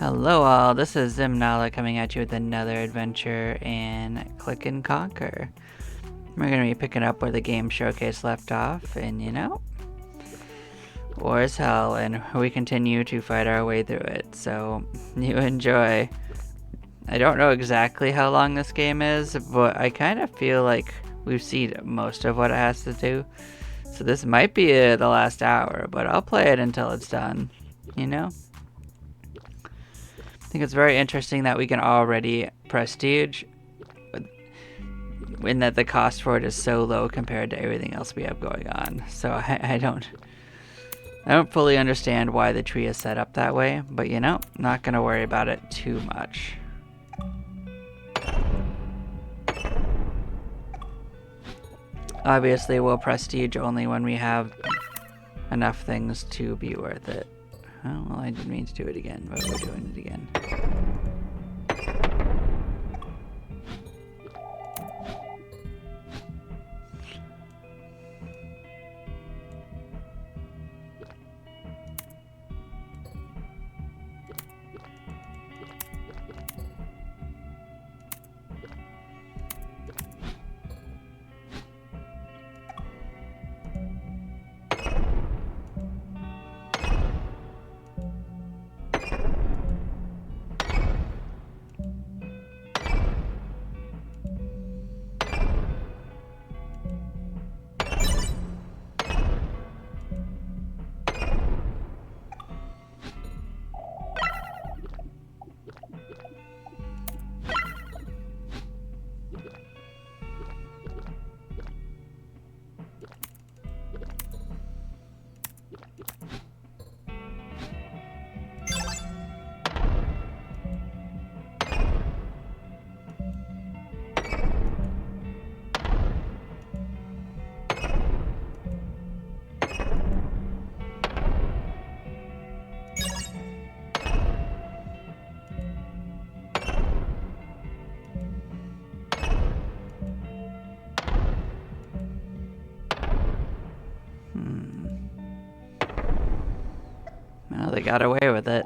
Hello all, this is Zimnala coming at you with another adventure in Click and Conquer. We're going to be picking up where the game showcase left off, and war is hell, and we continue to fight our way through it, so you enjoy. I don't know exactly how long this game is, but I kind of feel like we've seen most of what it has to do. So this might be the last hour, but I'll play it until it's done, I think it's very interesting that we can already prestige, in that the cost for it is so low compared to everything else we have going on. So I don't fully understand why the tree is set up that way, but not gonna worry about it too much. Obviously, we'll prestige only when we have enough things to be worth it. Oh, well, I didn't mean to do it again, but we're doing it again. Well, they got away with it.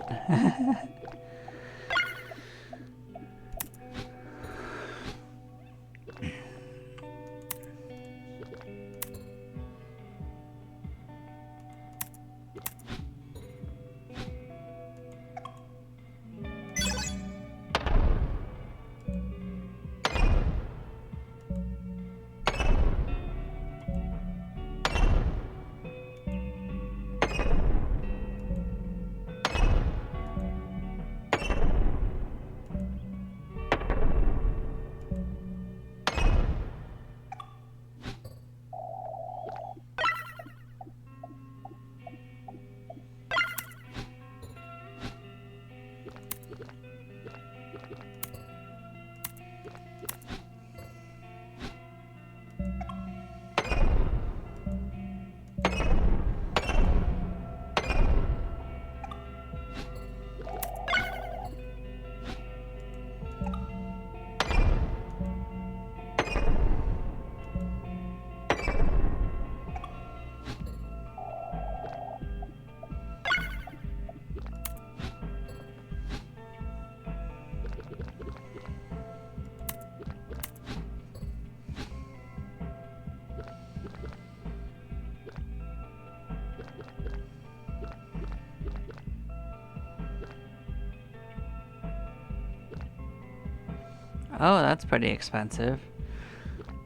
Oh, that's pretty expensive.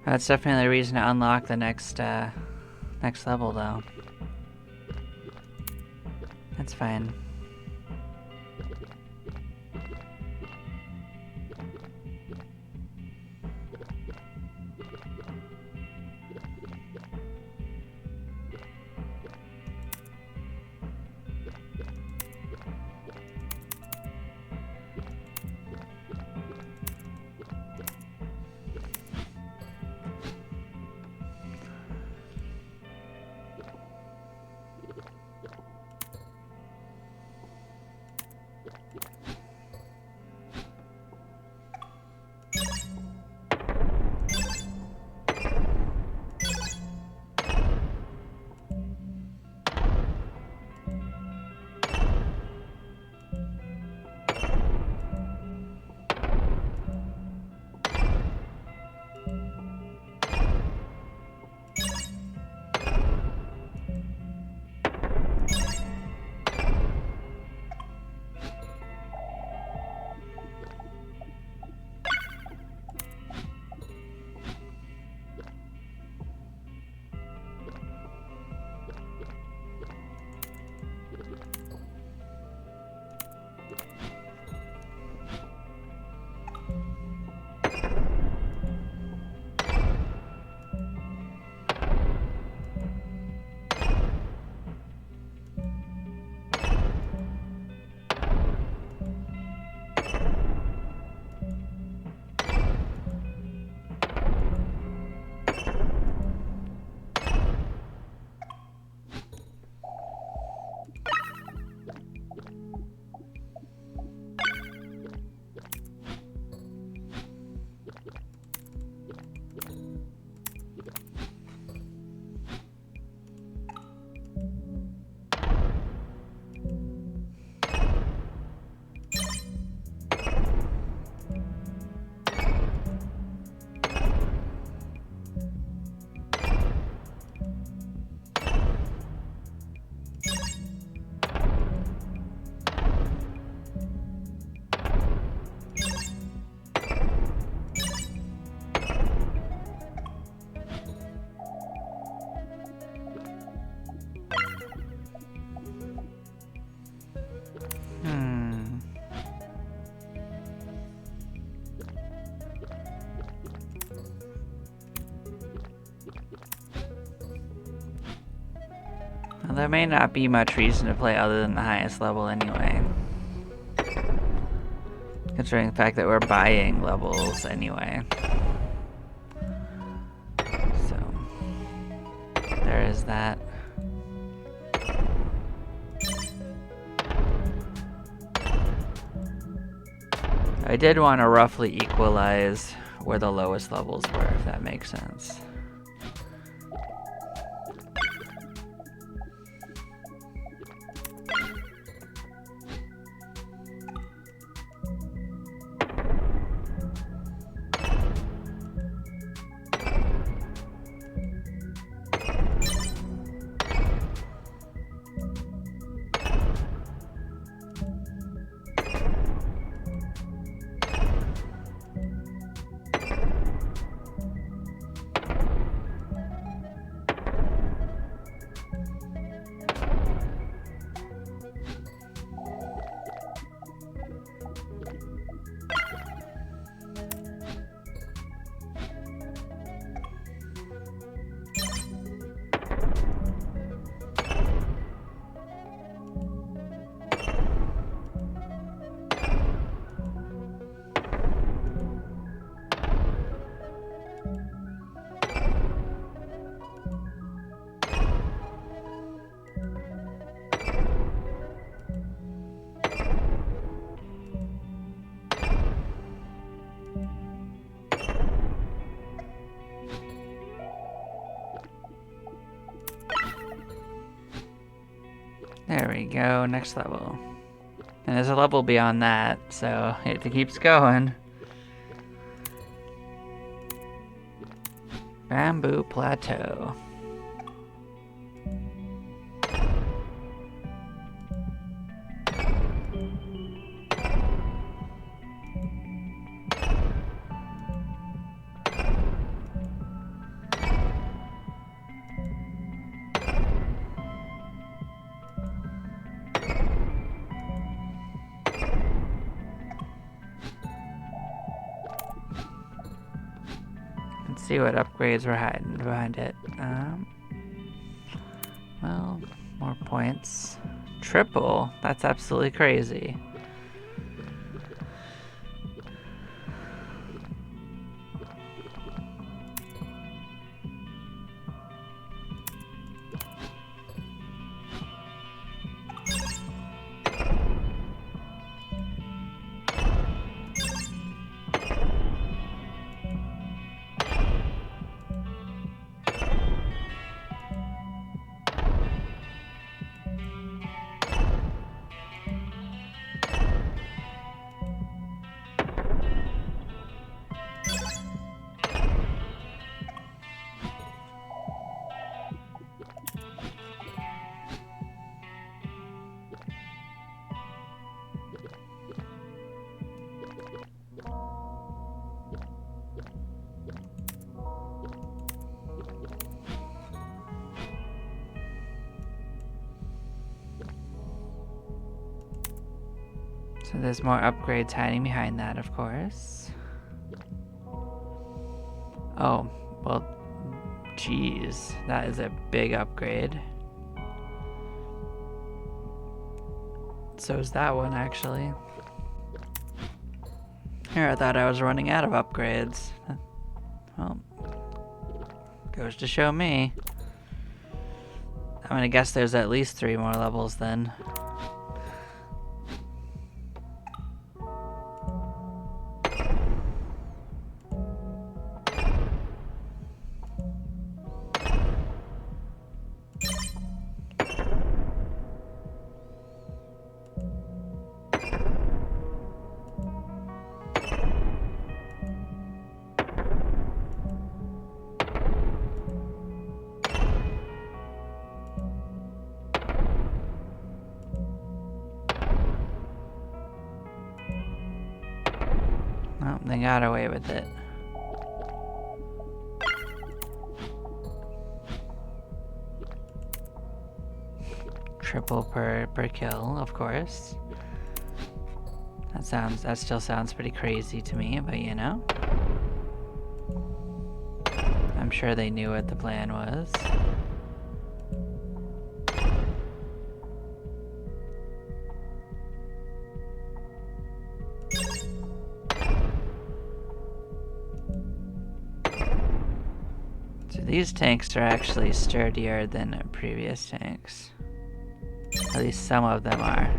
That's definitely a reason to unlock the next level, though. That's fine. there may not be much reason to play other than the highest level anyway. Considering the fact that we're buying levels anyway. So, there is that. I did want to roughly equalize where the lowest levels were, if that makes sense. There we go, next level. And there's a level beyond that, so it keeps going. Bamboo Plateau. See what upgrades we're hiding behind it. Well, more points. Triple? That's absolutely crazy. So there's more upgrades hiding behind that, of course. Oh, well, geez, that is a big upgrade. So is that one, actually. Here, I thought I was running out of upgrades. Well, goes to show me. I'm gonna guess there's at least 3 more levels then. Oh, they got away with it. Triple per kill, of course. That still sounds pretty crazy to me, but you know. I'm sure they knew what the plan was. These tanks are actually sturdier than previous tanks. At least some of them are.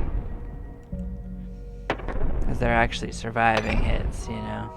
Because they're actually surviving hits, you know?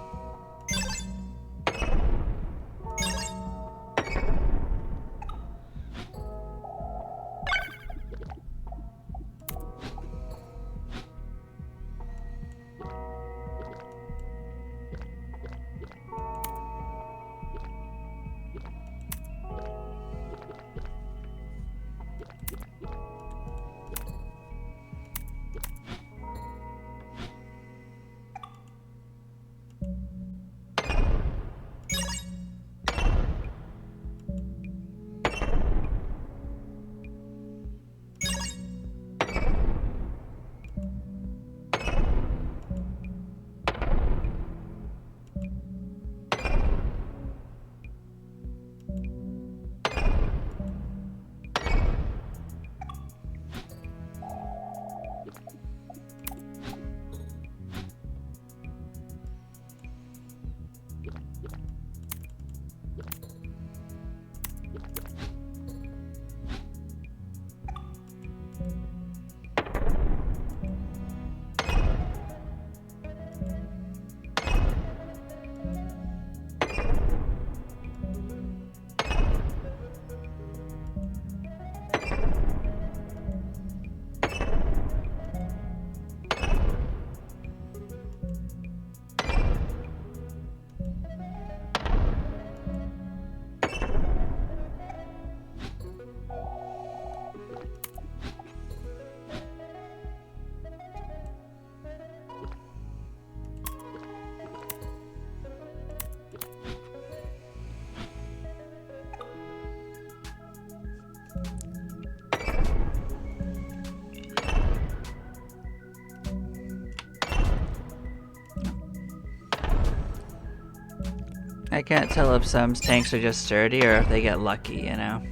I can't tell if some tanks are just sturdy or if they get lucky, you know?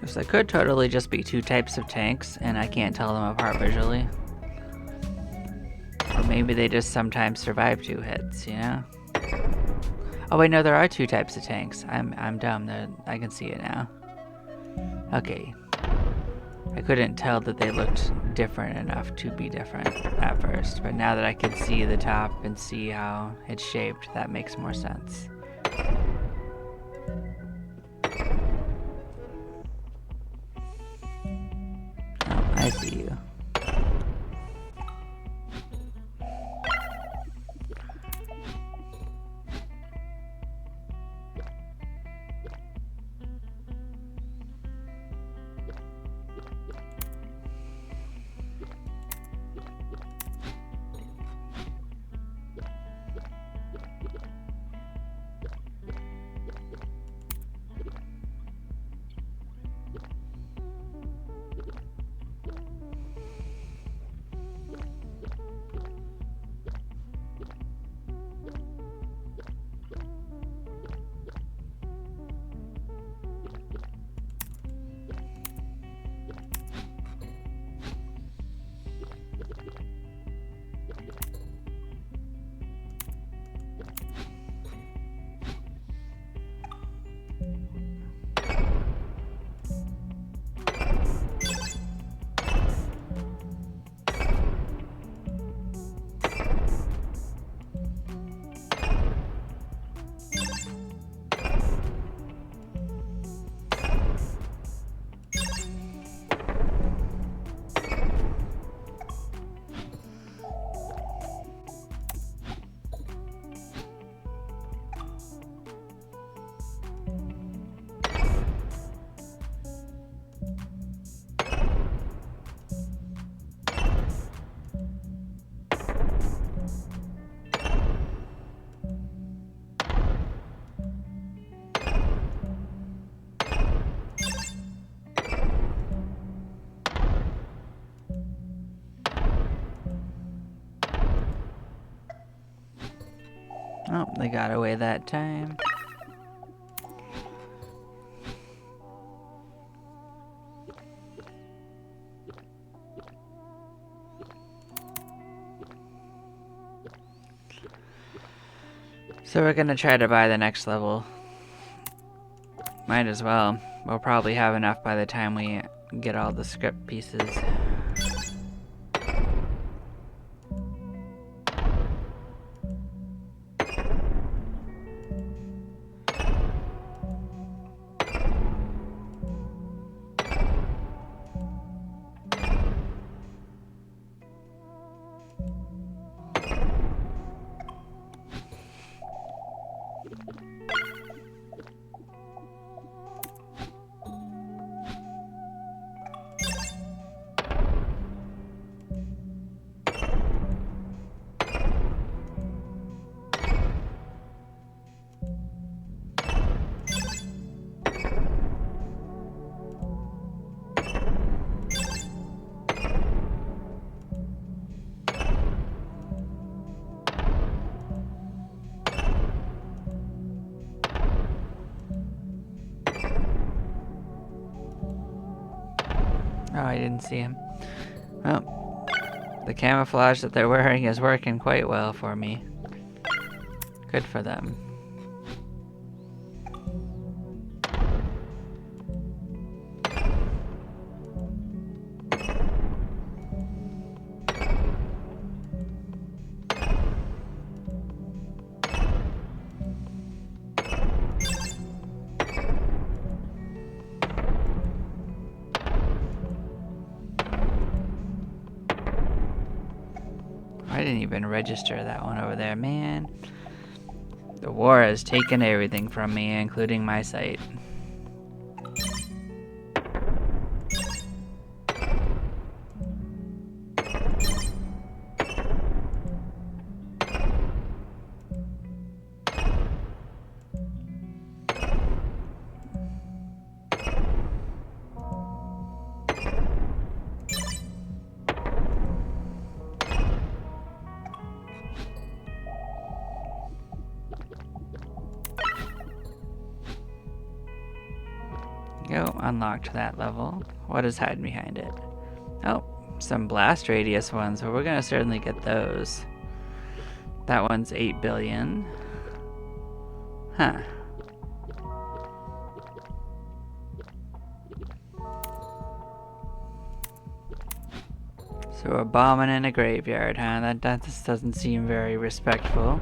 So it could totally just be two types of tanks, and I can't tell them apart visually. Or maybe they just sometimes survive 2 hits, you know? Oh wait, no, there are 2 types of tanks. I'm dumb. I can see it now. Okay. I couldn't tell that they looked different enough to be different at first, but now that I can see the top and see how it's shaped, that makes more sense. I see you. Oh, they got away that time. So we're gonna try to buy the next level. Might as well. We'll probably have enough by the time we get all the script pieces. Oh, I didn't see him. Well, the camouflage that they're wearing is working quite well for me. Good for them. I didn't even register that one over there, man. The war has taken everything from me, including my sight. Go, unlocked that level. What is hiding behind it? Oh, some blast radius ones, but we're gonna certainly get those. That one's 8 billion. Huh. So we're bombing in a graveyard, huh? That just doesn't seem very respectful.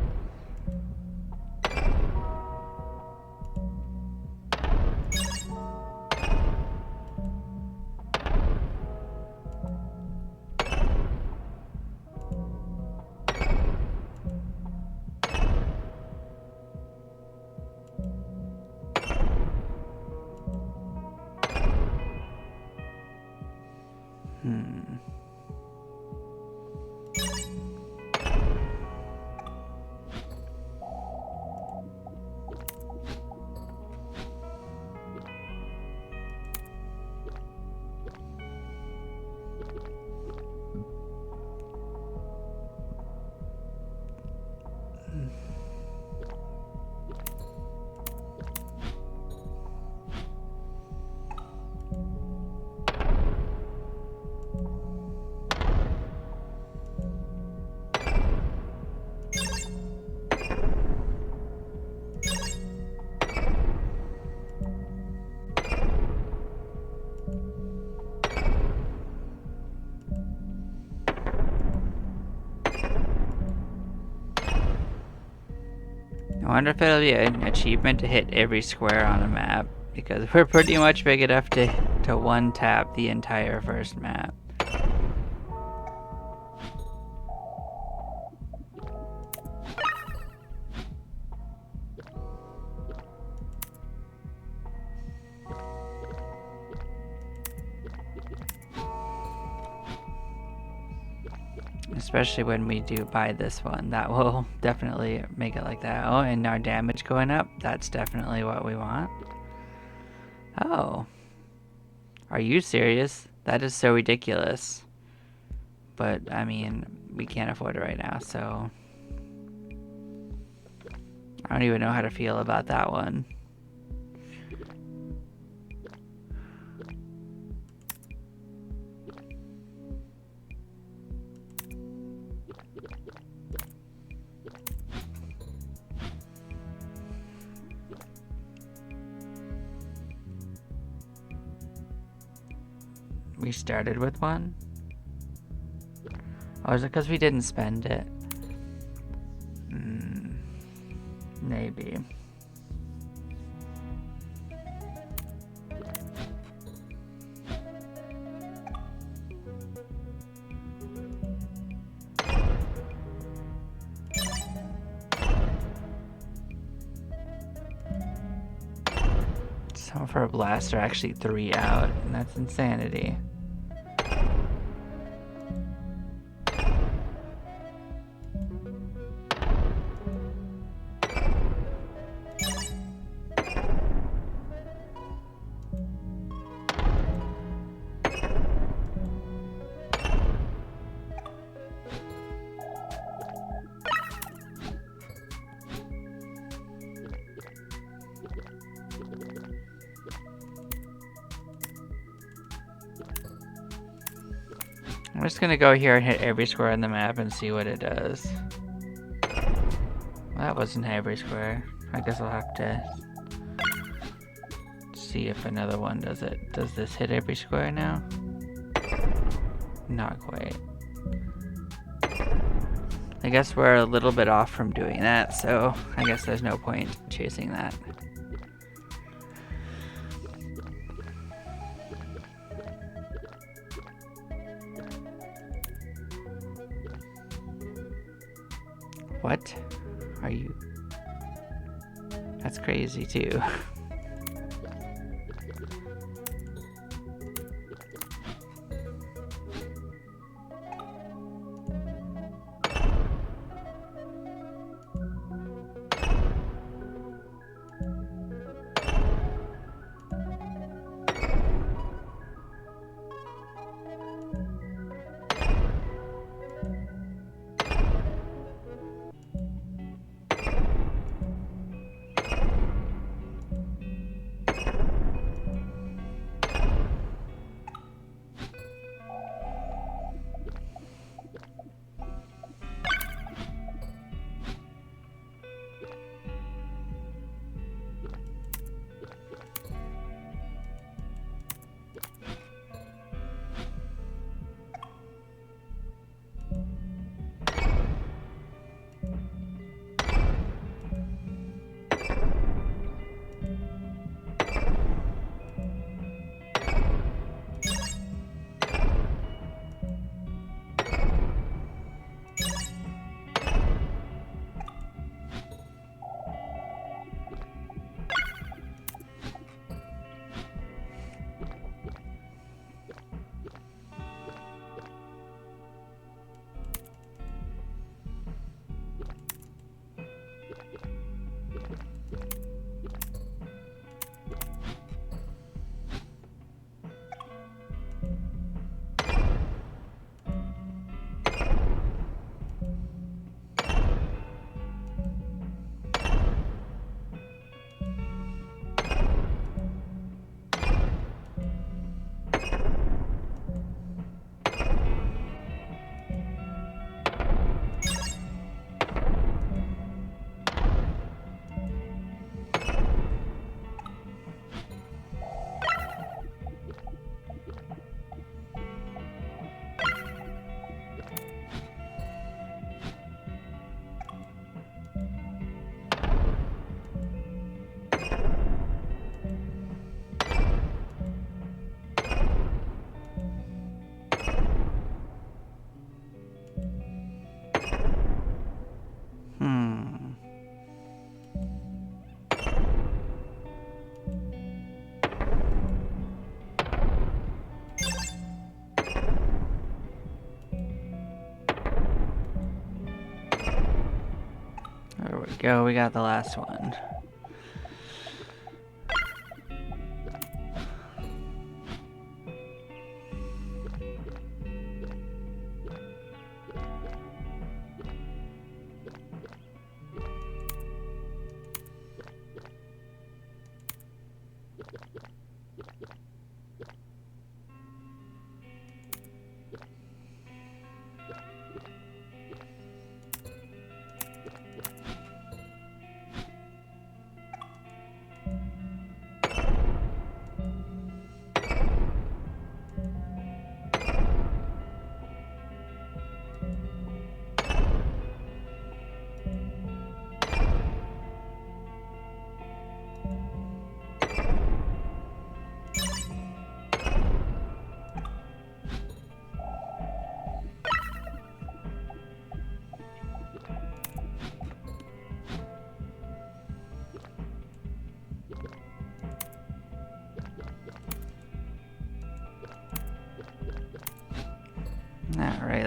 I wonder if it'll be an achievement to hit every square on a map, because we're pretty much big enough to one tap the entire first map. Especially when we do buy this one, that will definitely make it like that. Oh, and our damage going up, that's definitely what we want. Oh. Are you serious? That is so ridiculous. But, I mean, we can't afford it right now, so... I don't even know how to feel about that one. We started with one? Oh, is it because we didn't spend it? Maybe. Some of our blasts are actually 3 out, and that's insanity. I'm just gonna go here and hit every square on the map and see what it does. Well, that wasn't every square. I guess I'll have to see if another one does it. Does this hit every square now? Not quite. I guess we're a little bit off from doing that, so I guess there's no point chasing that. What are you? That's crazy too. There we go, we got the last one.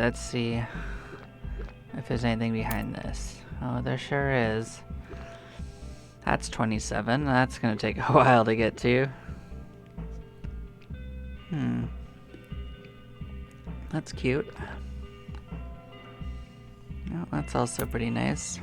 let's see if there's anything behind this. Oh, there sure is. That's 27. That's gonna take a while to get to. That's cute. Oh, that's also pretty nice.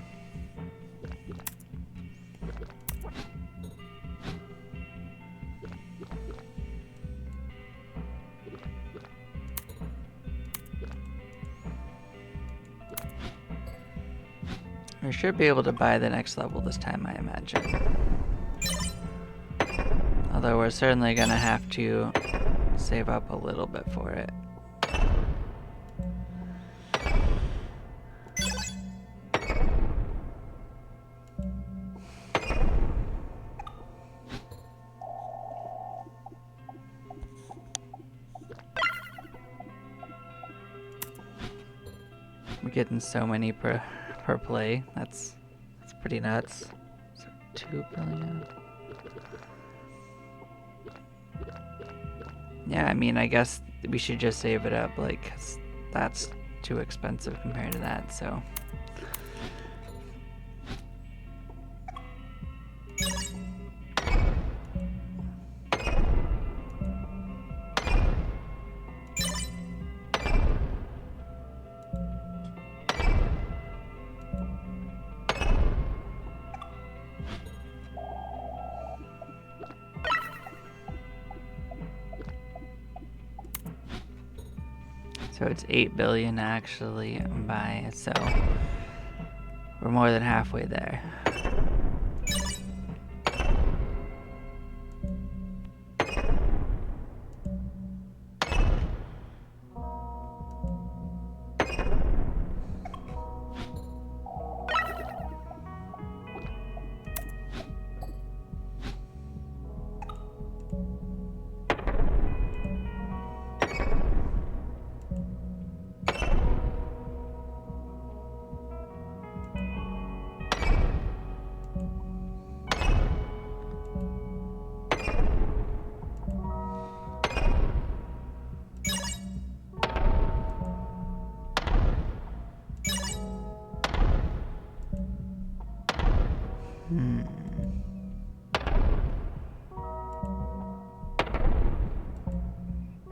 We should be able to buy the next level this time, I imagine. Although we're certainly gonna have to save up a little bit for it. We're getting so many per play. That's pretty nuts. So 2 billion. Yeah, I mean, I guess we should just save it up, like, 'cause that's too expensive compared to that, so. So it's 8 billion actually buy, so we're more than halfway there.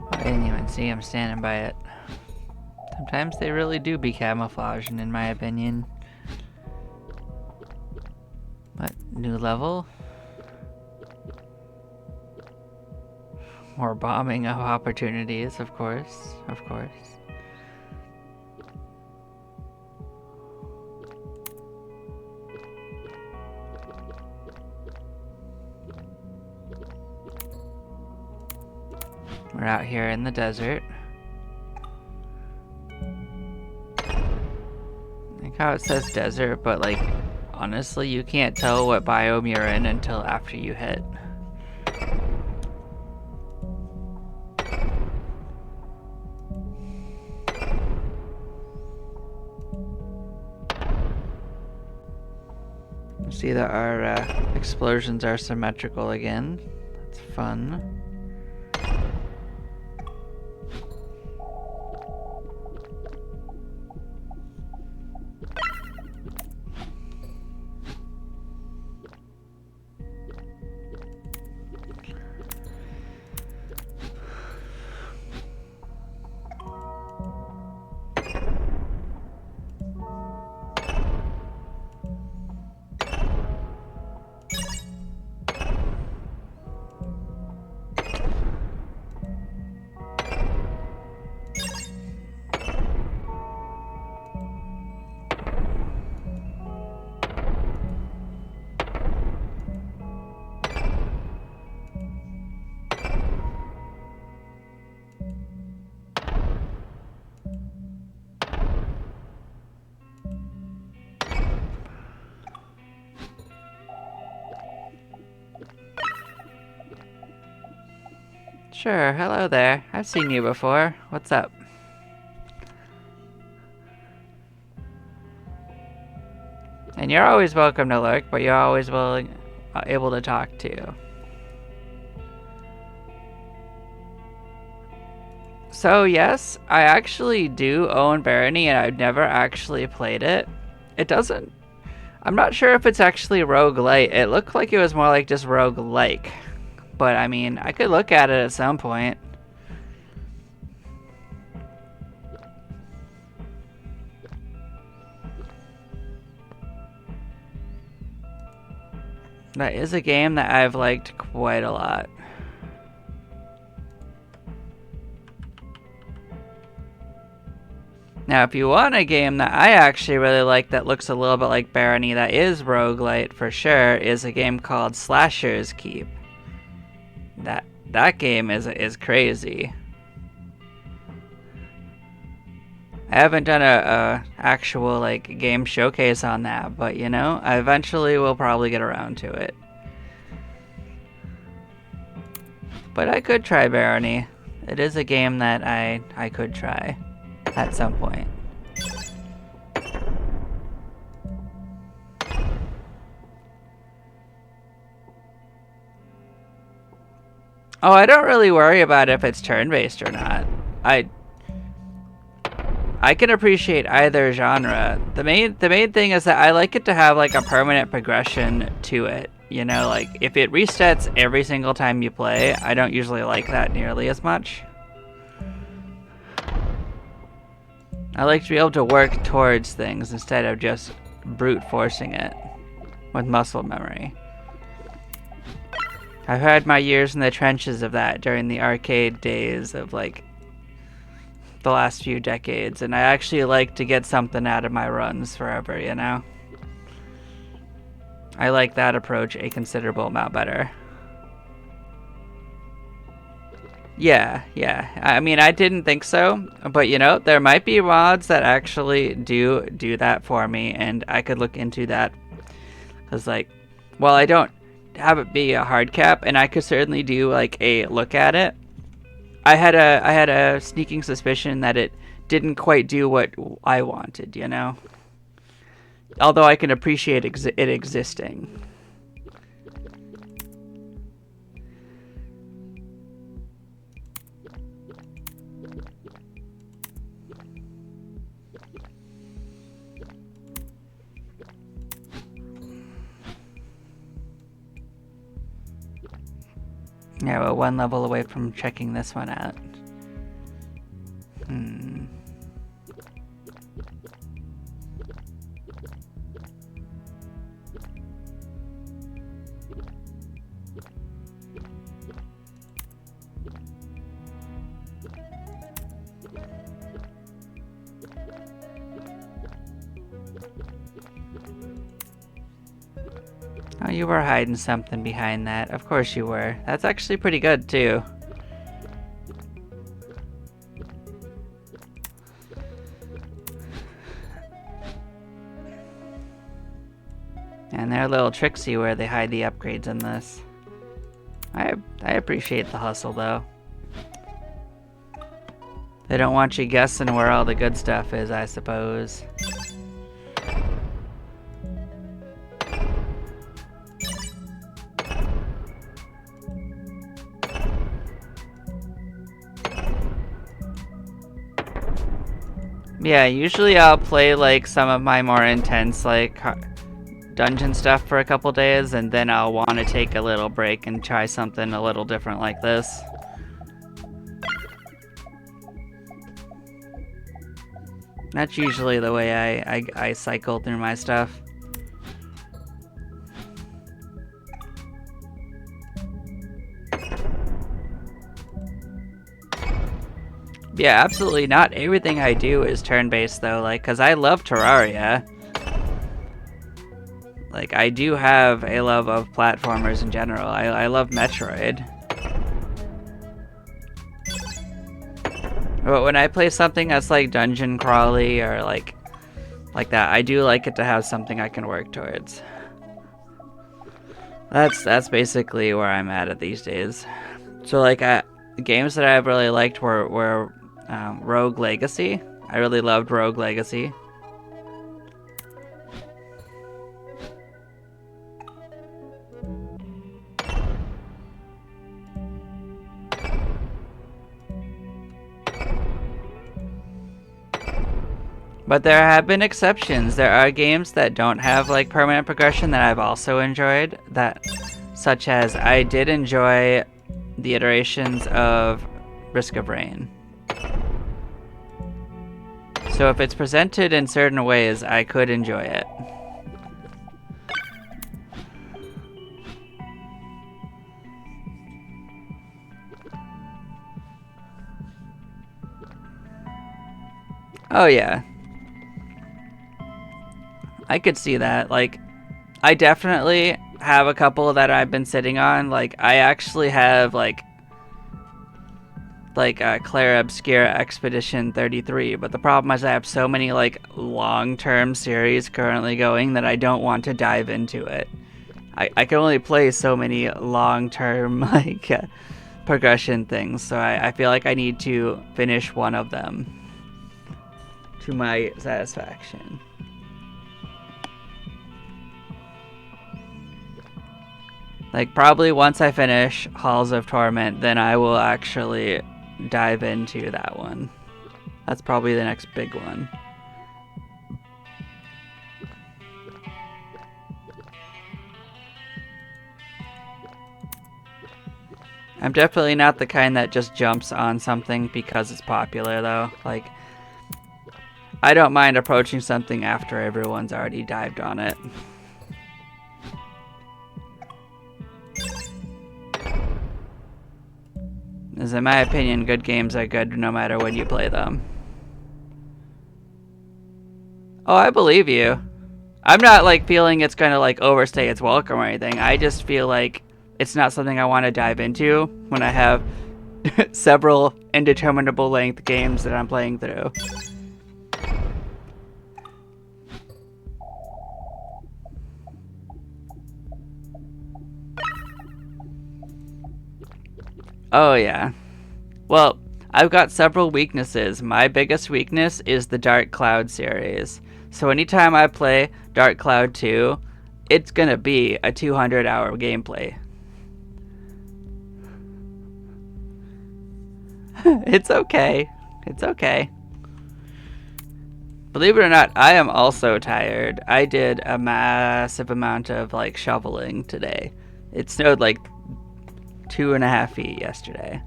I didn't even see him standing by it. Sometimes they really do be camouflaging, in my opinion. What? New level? More bombing of opportunities, of course. Of course. We're out here in the desert. I like how it says desert, but like, honestly, you can't tell what biome you're in until after you hit. See that our explosions are symmetrical again. That's fun. Sure, hello there. I've seen you before. What's up? And you're always welcome to lurk, but you're always able to talk too. So yes, I actually do own Barony, and I've never actually played it. It doesn't. I'm not sure if it's actually roguelite. It looked like it was more like just roguelike. But I mean, I could look at it at some point. That is a game that I've liked quite a lot. Now, if you want a game that I actually really like that looks a little bit like Barony, that is roguelite for sure, is a game called Slasher's Keep. That game is crazy. I haven't done a actual like game showcase on that, but you know, I eventually will probably get around to it. But I could try Barony. It is a game that I could try at some point. Oh, I don't really worry about if it's turn-based or not. I can appreciate either genre. The main thing is that I like it to have like a permanent progression to it. You know, like if it resets every single time you play, I don't usually like that nearly as much. I like to be able to work towards things instead of just brute forcing it with muscle memory. I've had my years in the trenches of that during the arcade days of like the last few decades, and I actually like to get something out of my runs forever, you know? I like that approach a considerable amount better. Yeah. I mean, I didn't think so, but you know, there might be mods that actually do that for me, and I could look into that. Cause like, well, I don't have it be a hard cap, and I could certainly do like a look at it. I had a sneaking suspicion that it didn't quite do what I wanted, you know? Although I can appreciate it existing. Yeah, we're one level away from checking this one out. Oh, you were hiding something behind that. Of course you were. That's actually pretty good, too. And they're a little tricksy where they hide the upgrades in this. I appreciate the hustle, though. They don't want you guessing where all the good stuff is, I suppose. Yeah, usually I'll play like some of my more intense like dungeon stuff for a couple days, and then I'll want to take a little break and try something a little different like this. That's usually the way I cycle through my stuff. Yeah, absolutely not everything I do is turn-based though, like, cause I love Terraria. Like, I do have a love of platformers in general. I love Metroid. But when I play something that's like dungeon crawly or like that, I do like it to have something I can work towards. That's basically where I'm at these days. So like, games that I've really liked were Rogue Legacy. I really loved Rogue Legacy. But there have been exceptions. There are games that don't have like permanent progression that I've also enjoyed. That, such as I did enjoy the iterations of Risk of Rain. So if it's presented in certain ways, I could enjoy it. Oh yeah. I could see that. Like, I definitely have a couple that I've been sitting on. Like, I actually have like Claire Obscura Expedition 33, but the problem is I have so many like long-term series currently going that I don't want to dive into it. I can only play so many long-term like progression things, so I feel like I need to finish one of them to my satisfaction. Like, probably once I finish Halls of Torment, then I will actually dive into that one. That's probably the next big one. I'm definitely not the kind that just jumps on something because it's popular, though. Like, I don't mind approaching something after everyone's already dived on it. As in my opinion, good games are good no matter when you play them. Oh, I believe you. I'm not like feeling it's gonna like overstay its welcome or anything. I just feel like it's not something I want to dive into when I have several indeterminable length games that I'm playing through. Oh yeah. Well, I've got several weaknesses. My biggest weakness is the Dark Cloud series. So anytime I play Dark Cloud 2, it's gonna be a 200-hour gameplay. It's okay. It's okay. Believe it or not, I am also tired. I did a massive amount of like shoveling today. It snowed like 2.5 feet yesterday.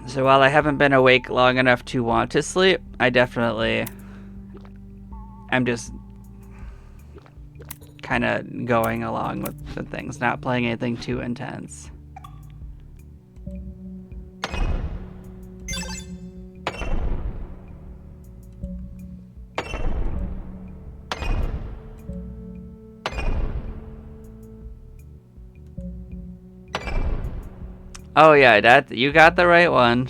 So while I haven't been awake long enough to want to sleep, I'm just kind of going along with the things, not playing anything too intense. Oh yeah, that you got the right one.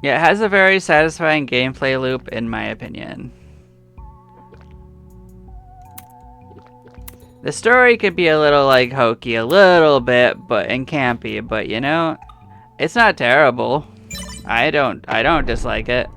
Yeah, it has a very satisfying gameplay loop in my opinion. The story could be a little like hokey a little bit, and campy, but you know, it's not terrible. I don't dislike it.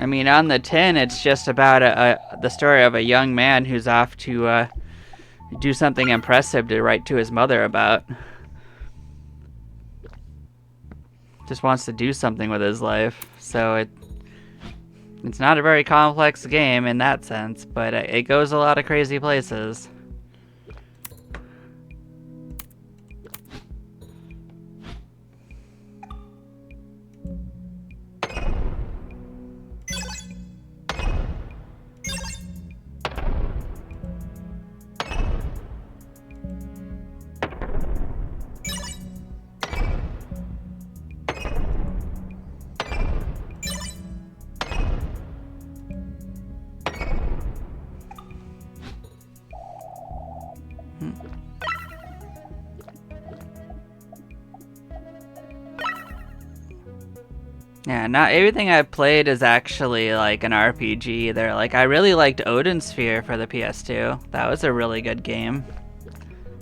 I mean, on the tin, it's just about the story of a young man who's off to do something impressive to write to his mother about. Just wants to do something with his life, so it's not a very complex game in that sense, but it goes a lot of crazy places. Yeah, not everything I've played is actually like an RPG either. Like, I really liked Odin Sphere for the PS2. That was a really good game.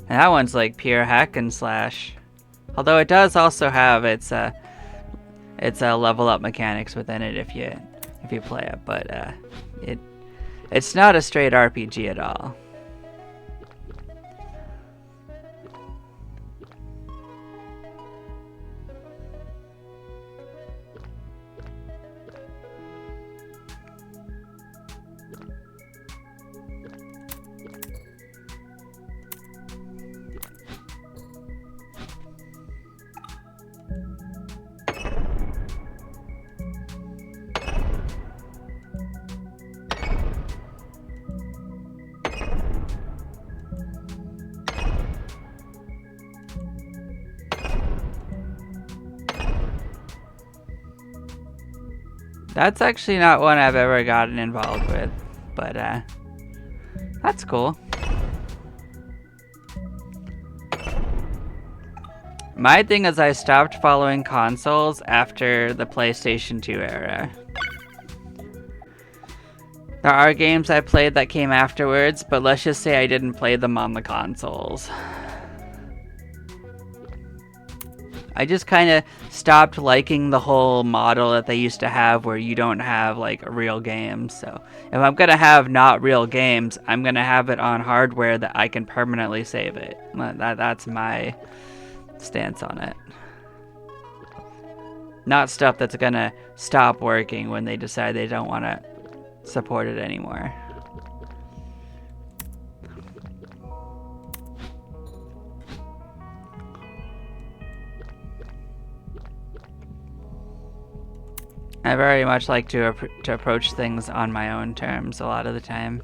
And that one's like pure hack and slash. Although it does also have its level up mechanics within it if you play it, but it's not a straight RPG at all. That's actually not one I've ever gotten involved with, but that's cool. My thing is I stopped following consoles after the PlayStation 2 era. There are games I played that came afterwards, but let's just say I didn't play them on the consoles. I just kind of stopped liking the whole model that they used to have where you don't have like real games. So if I'm going to have not real games, I'm going to have it on hardware that I can permanently save it. That's my stance on it. Not stuff that's going to stop working when they decide they don't want to support it anymore. I very much like to approach things on my own terms a lot of the time.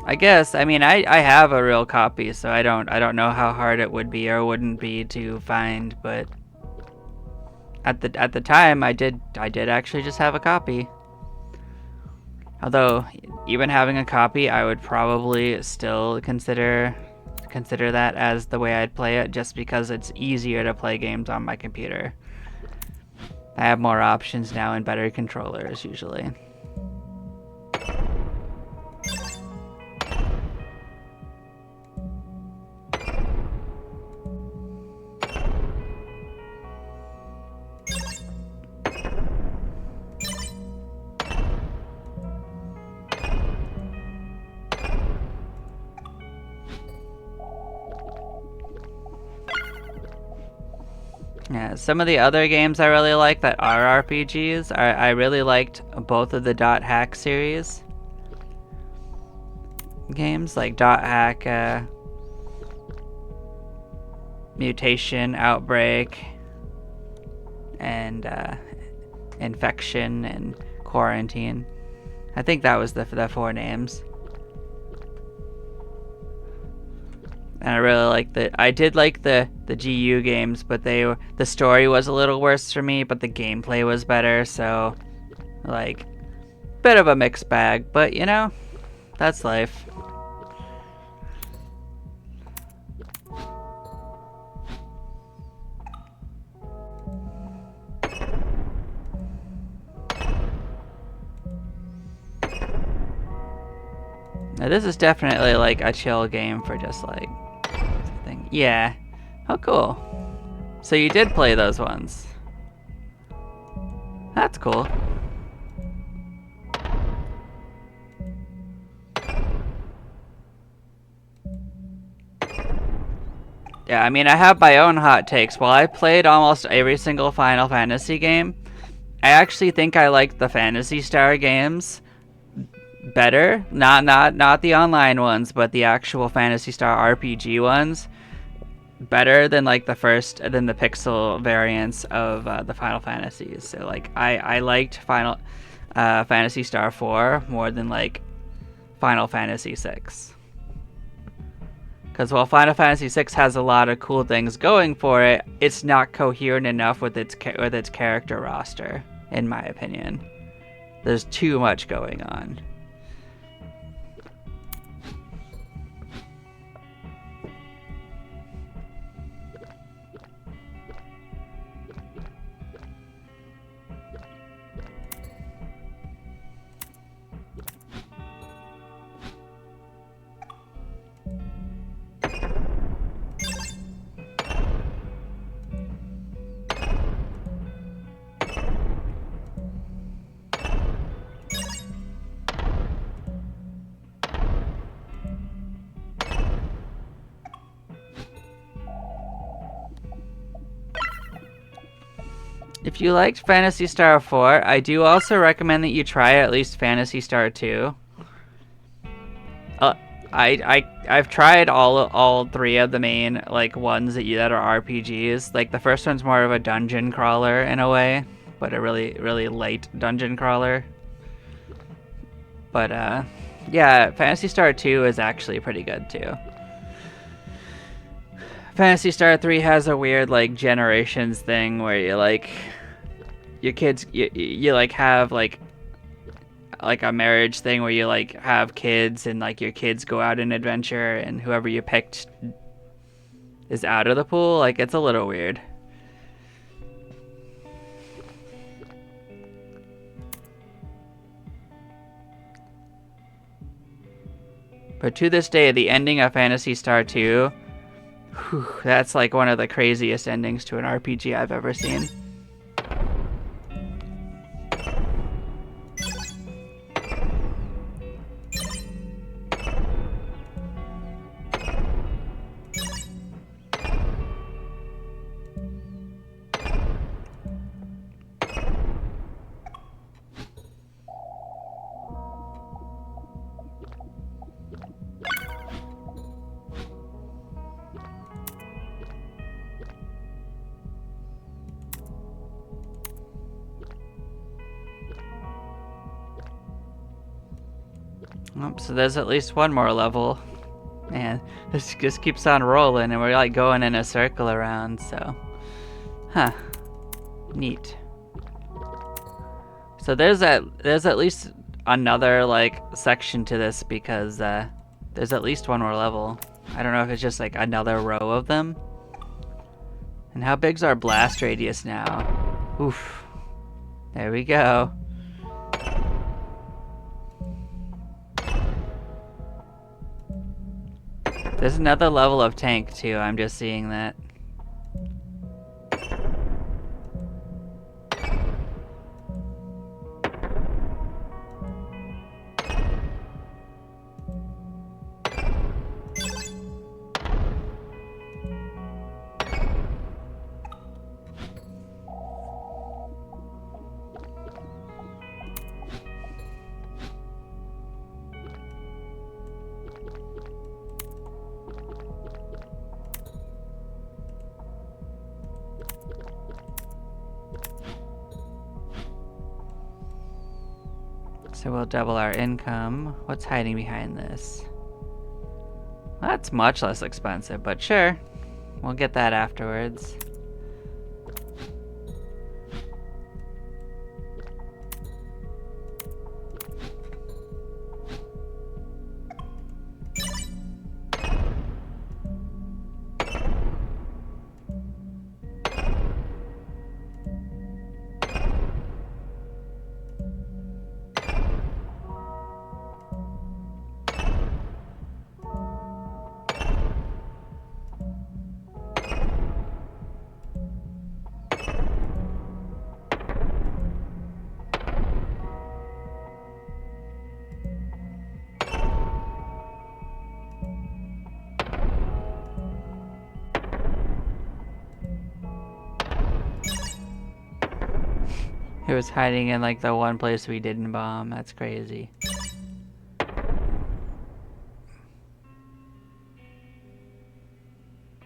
I guess, I mean, I have a real copy, so I don't know how hard it would be or wouldn't be to find, but at the time I did actually just have a copy. Although, even having a copy, I would probably still consider that as the way I'd play it, just because it's easier to play games on my computer. I have more options now and better controllers, usually. Yeah, some of the other games I really like that are RPGs, I really liked both of the Dot Hack series games, like Dot Hack, Mutation, Outbreak, and Infection and Quarantine. I think that was the 4 names. And I really like I did like the GU games, but the story was a little worse for me, but the gameplay was better, so like bit of a mixed bag, but you know, that's life. Now this is definitely like a chill game for just like thing. Yeah. Oh, cool. So you did play those ones. That's cool. Yeah, I mean, I have my own hot takes. While I played almost every single Final Fantasy game, I actually think I like the Phantasy Star games better. Not the online ones, but the actual Phantasy Star RPG ones. Better than like the pixel variants of the Final Fantasies. So like I liked Final Phantasy Star 4 more than like Final Fantasy 6. Because while Final Fantasy VI has a lot of cool things going for it, it's not coherent enough with its character roster, in my opinion. There's too much going on. If you liked Phantasy Star 4, I do also recommend that you try at least Phantasy Star 2. I've tried all three of the main like ones that are RPGs. Like the first one's more of a dungeon crawler in a way, but a really light dungeon crawler. But yeah, Phantasy Star 2 is actually pretty good too. Phantasy Star 3 has a weird like generations thing where you like your kids you like have like a marriage thing where you like have kids and like your kids go out on adventure and whoever you picked is out of the pool. Like it's a little weird. But to this day, the ending of Phantasy Star 2, that's like one of the craziest endings to an RPG I've ever seen. Oh, so there's at least one more level. Man, this just keeps on rolling and we're like going in a circle around, so. Huh. Neat. So there's at least another like section to this because there's at least one more level. I don't know if it's just like another row of them. And how big's our blast radius now? Oof. There we go. There's another level of tank too, I'm just seeing that. So we'll double our income. What's hiding behind this? Well, that's much less expensive, but sure. We'll get that afterwards. It was hiding in like the one place we didn't bomb. That's crazy.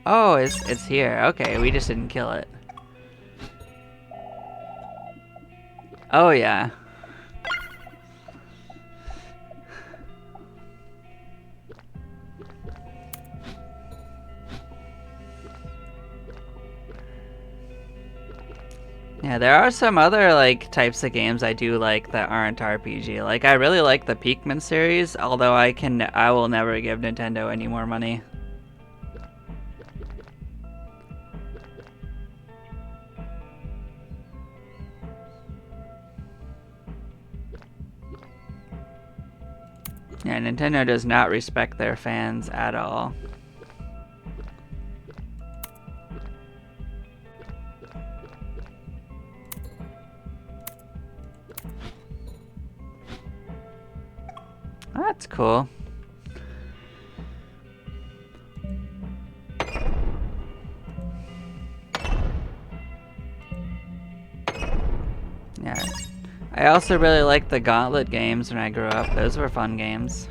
Oh, it's here. Okay, we just didn't kill it. Oh yeah. Yeah, there are some other like types of games I do like that aren't RPG. Like I really like the Pikmin series, although I will never give Nintendo any more money. Yeah, Nintendo does not respect their fans at all. That's cool. Yeah. I also really liked the Gauntlet games when I grew up. Those were fun games.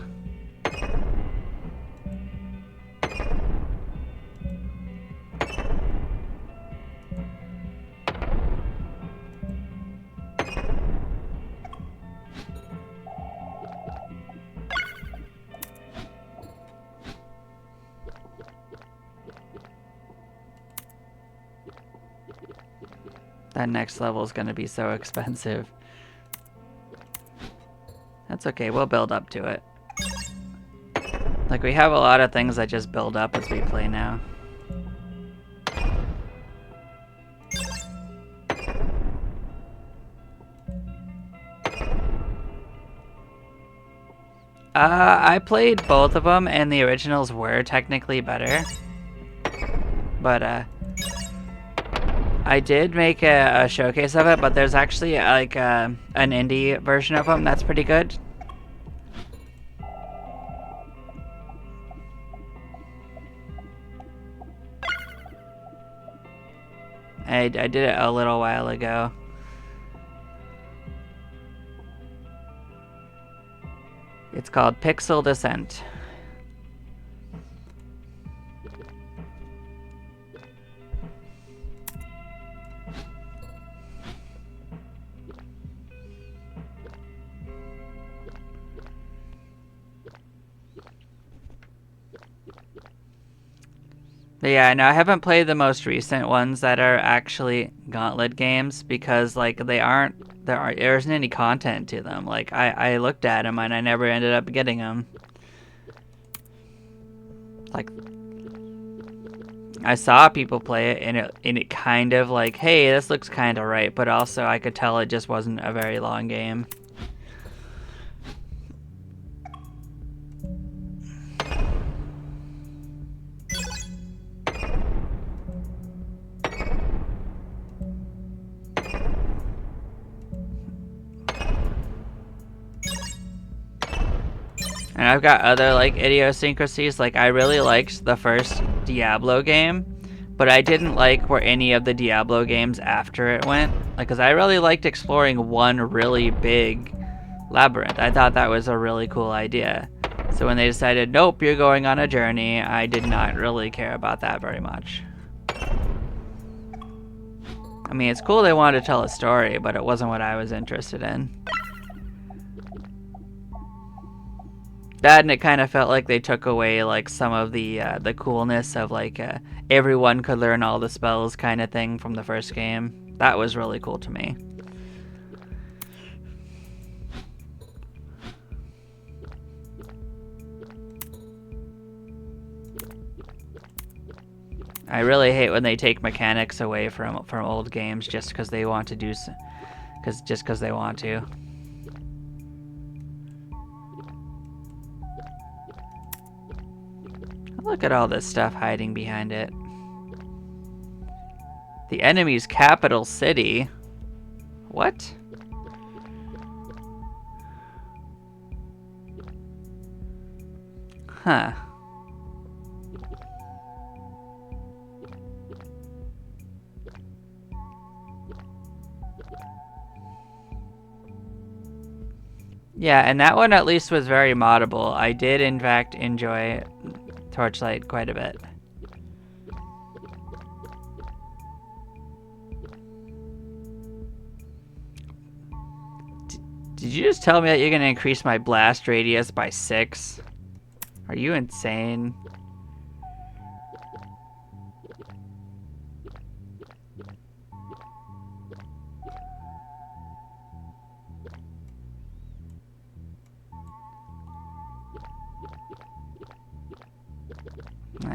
That next level is going to be so expensive. That's okay, we'll build up to it. Like, we have a lot of things that just build up as we play now. I played both of them, and the originals were technically better. But, I did make a showcase of it, but there's actually, like, an indie version of them that's pretty good. I did it a little while ago. It's called Pixel Descent. But yeah, no, I haven't played the most recent ones that are actually Gauntlet games because like there isn't any content to them. Like I looked at them and I never ended up getting them. Like I saw people play it and it kind of like, hey, this looks kind of right, but also I could tell it just wasn't a very long game. And I've got other like idiosyncrasies. Like I really liked the first Diablo game, but I didn't like where any of the Diablo games after it went. Like, cause I really liked exploring one really big labyrinth. I thought that was a really cool idea. So when they decided, nope, you're going on a journey, I did not really care about that very much. I mean, it's cool they wanted to tell a story, but it wasn't what I was interested in. That, and it kind of felt like they took away like some of the coolness of like everyone could learn all the spells kind of thing from the first game. That was really cool to me. I really hate when they take mechanics away from old games just because they want to do just because they want to. Look at all this stuff hiding behind it. The enemy's capital city? What? Huh. Yeah, and that one at least was very moddable. I did in fact enjoy Torchlight quite a bit. Did you just tell me that you're gonna increase my blast radius by 6? Are you insane?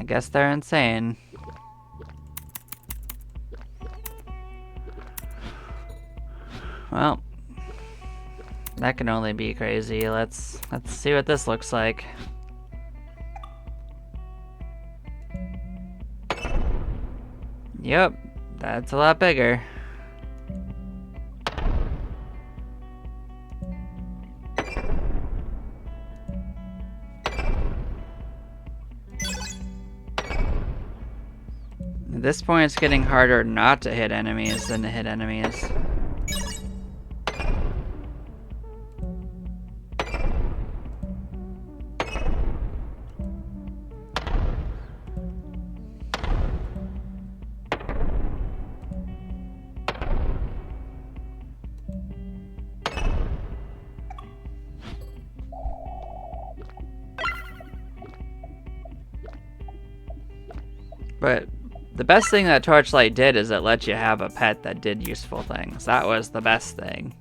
I guess they're insane. Well, that can only be crazy. Let's see what this looks like. Yep, that's a lot bigger. At this point, it's getting harder not to hit enemies than to hit enemies. But the best thing that Torchlight did is it let you have a pet that did useful things. That was the best thing.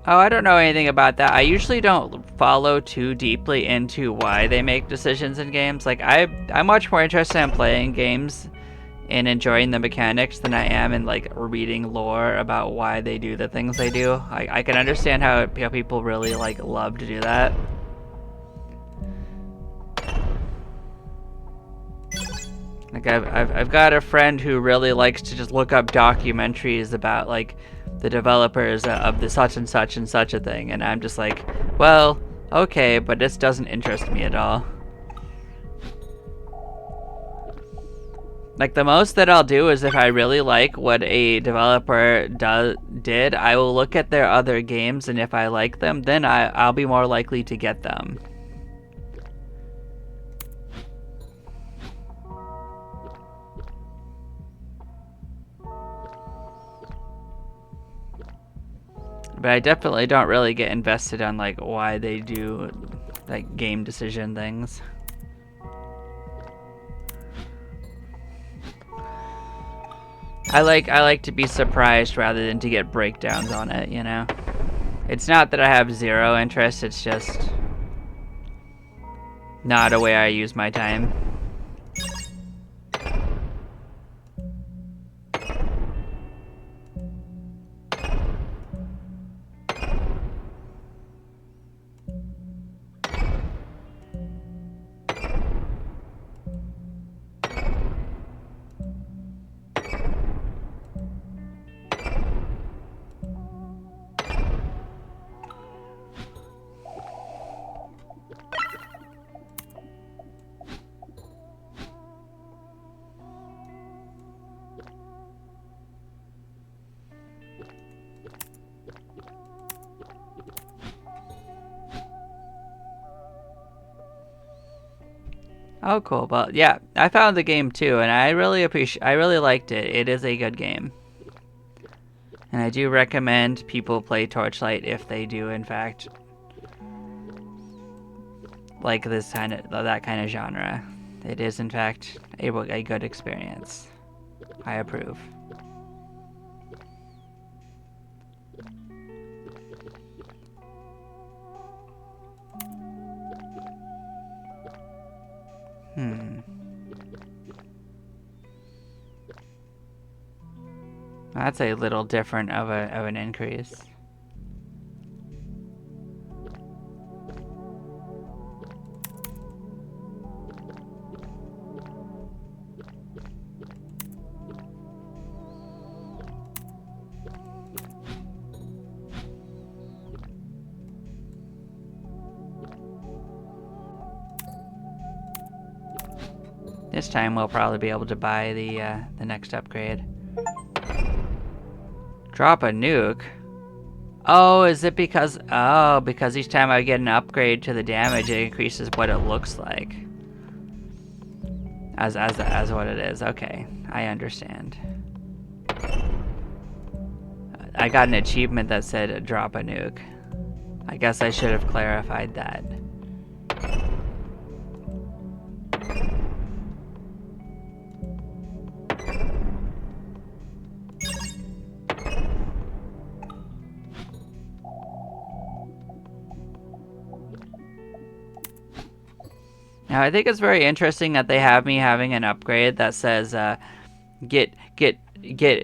Oh, I don't know anything about that. I usually don't follow too deeply into why they make decisions in games. Like, I'm much more interested in playing games and enjoying the mechanics than I am in, like, reading lore about why they do the things they do. I can understand how people really, like, love to do that. Like, I've got a friend who really likes to just look up documentaries about, like, the developers of the such and such a thing, and I'm just like, well, okay, but this doesn't interest me at all. Like, the most that I'll do is if I really like what a developer did, I will look at their other games, and if I like them, then I'll be more likely to get them. But I definitely don't really get invested on, like, why they do, like, game decision things. I like to be surprised rather than to get breakdowns on it, you know? It's not that I have zero interest, it's just not a way I use my time. Oh, cool. Well, yeah, I found the game too, and I really liked it. It is a good game. And I do recommend people play Torchlight if they do, in fact, like this kind of that kind of genre. It is, in fact, a good experience. I approve. That's a little different of an increase. This time we'll probably be able to buy the next upgrade. Drop a nuke? Oh, is it because... Oh, because each time I get an upgrade to the damage, it increases what it looks like. As what it is. Okay, I understand. I got an achievement that said drop a nuke. I guess I should have clarified that. Now, I think it's very interesting that they have me having an upgrade that says get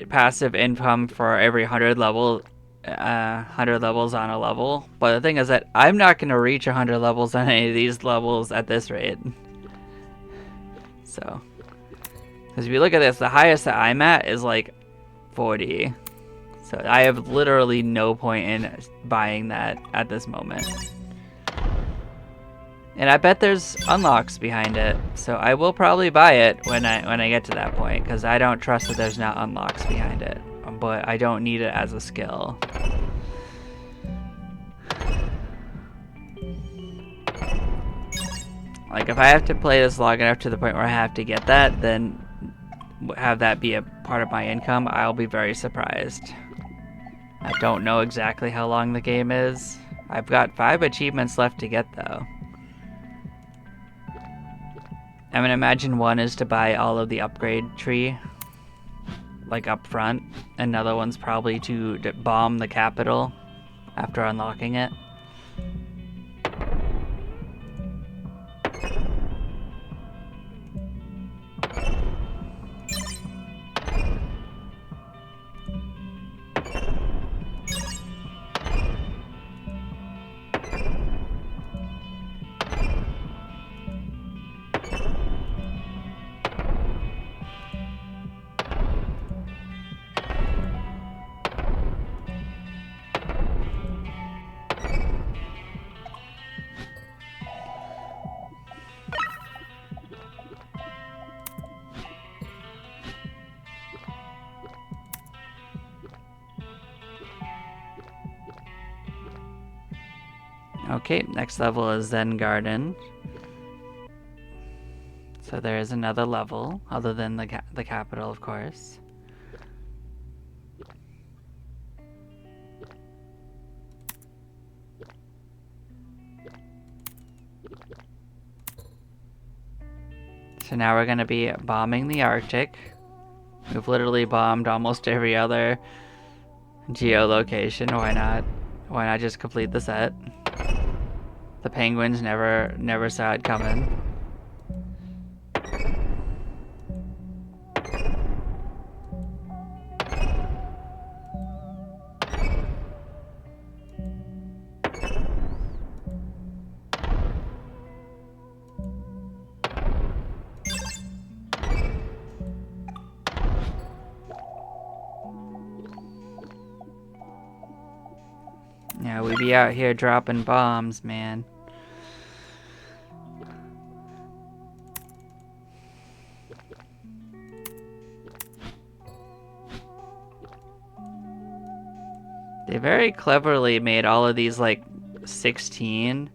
passive income for every 100 levels on a level. But the thing is that I'm not going to reach 100 levels on any of these levels at this rate. So, because if you look at this, the highest that I'm at is like 40. So I have literally no point in buying that at this moment. And I bet there's unlocks behind it, so I will probably buy it when I get to that point, because I don't trust that there's not unlocks behind it, but I don't need it as a skill. Like, if I have to play this long enough to the point where I have to get that, then have that be a part of my income, I'll be very surprised. I don't know exactly how long the game is. I've got 5 achievements left to get, though. I mean, imagine one is to buy all of the upgrade tree, like up front. Another one's probably to bomb the capital after unlocking it. Okay, next level is Zen Garden. So there is another level, other than the capital, of course. So now we're going to be bombing the Arctic. We've literally bombed almost every other geolocation. Why not? Why not just complete the set? The penguins never saw it coming. Yeah, we be out here dropping bombs, man. They very cleverly made all of these like 16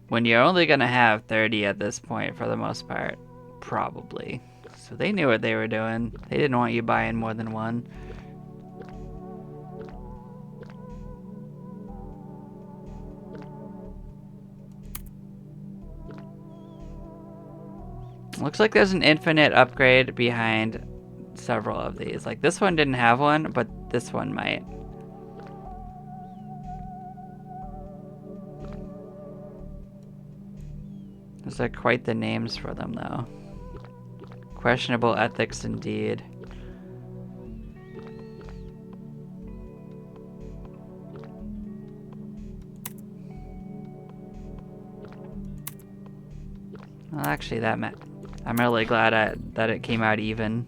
when you're only gonna have 30 at this point for the most part, probably. So they knew what they were doing. They didn't want you buying more than one. Looks like there's an infinite upgrade behind several of these. Like this one didn't have one, but this one might. Those are quite the names for them though. Questionable ethics indeed. Well, actually, I'm really glad that it came out even.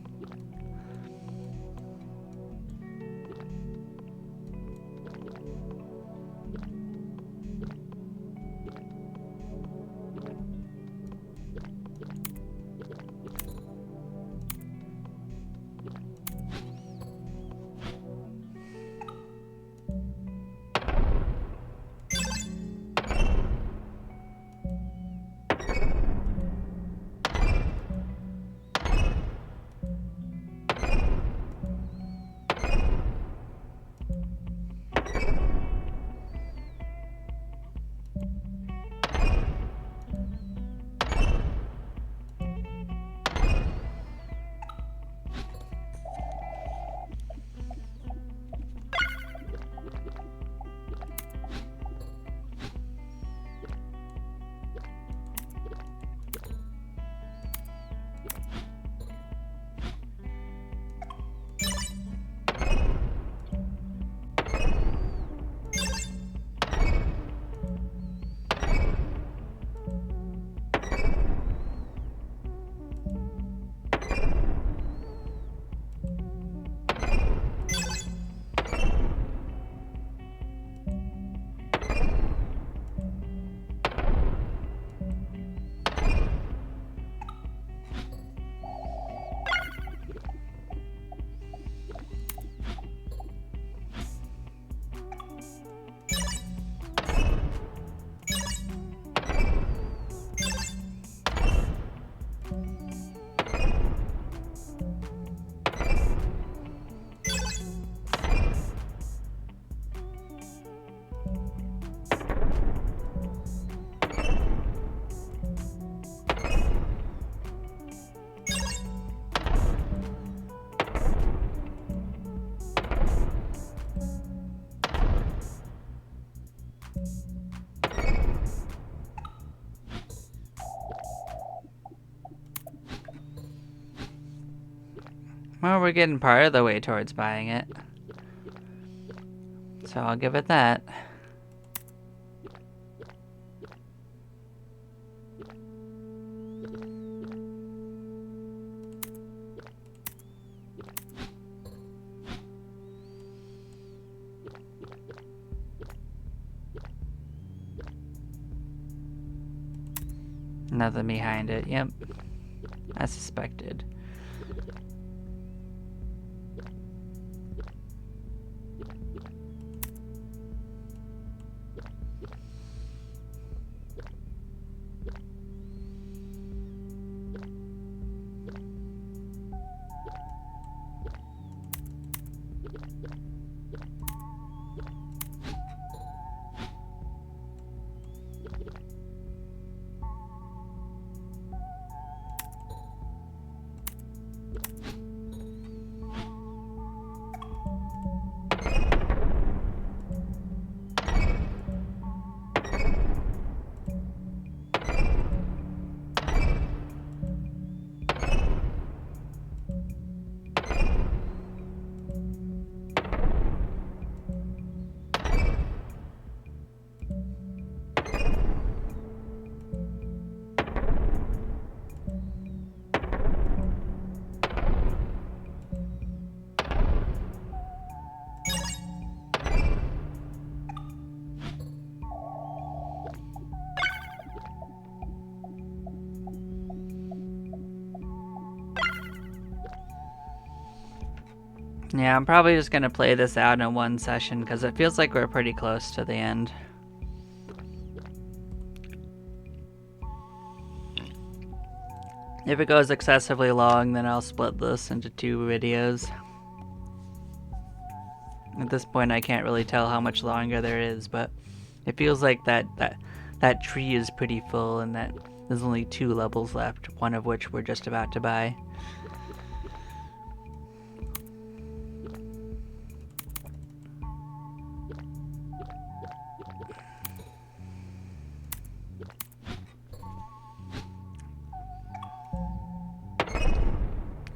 Well, we're getting part of the way towards buying it. So I'll give it that. Nothing behind it, yep. I suspected. Yeah, I'm probably just gonna play this out in one session because it feels like we're pretty close to the end. If it goes excessively long, then I'll split this into 2 videos. At this point, I can't really tell how much longer there is, but it feels like that tree is pretty full, and that There's only 2 levels left, one of which we're just about to buy.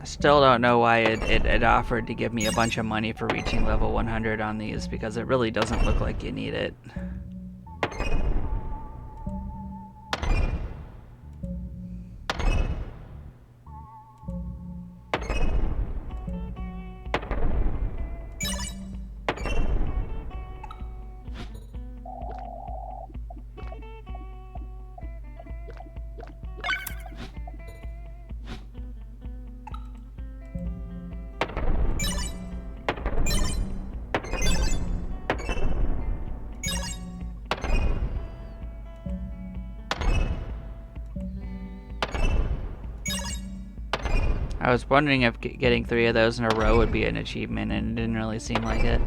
I still don't know why it offered to give me a bunch of money for reaching level 100 on these, because it really doesn't look like you need it. I was wondering if getting 3 of those in a row would be an achievement, and it didn't really seem like it.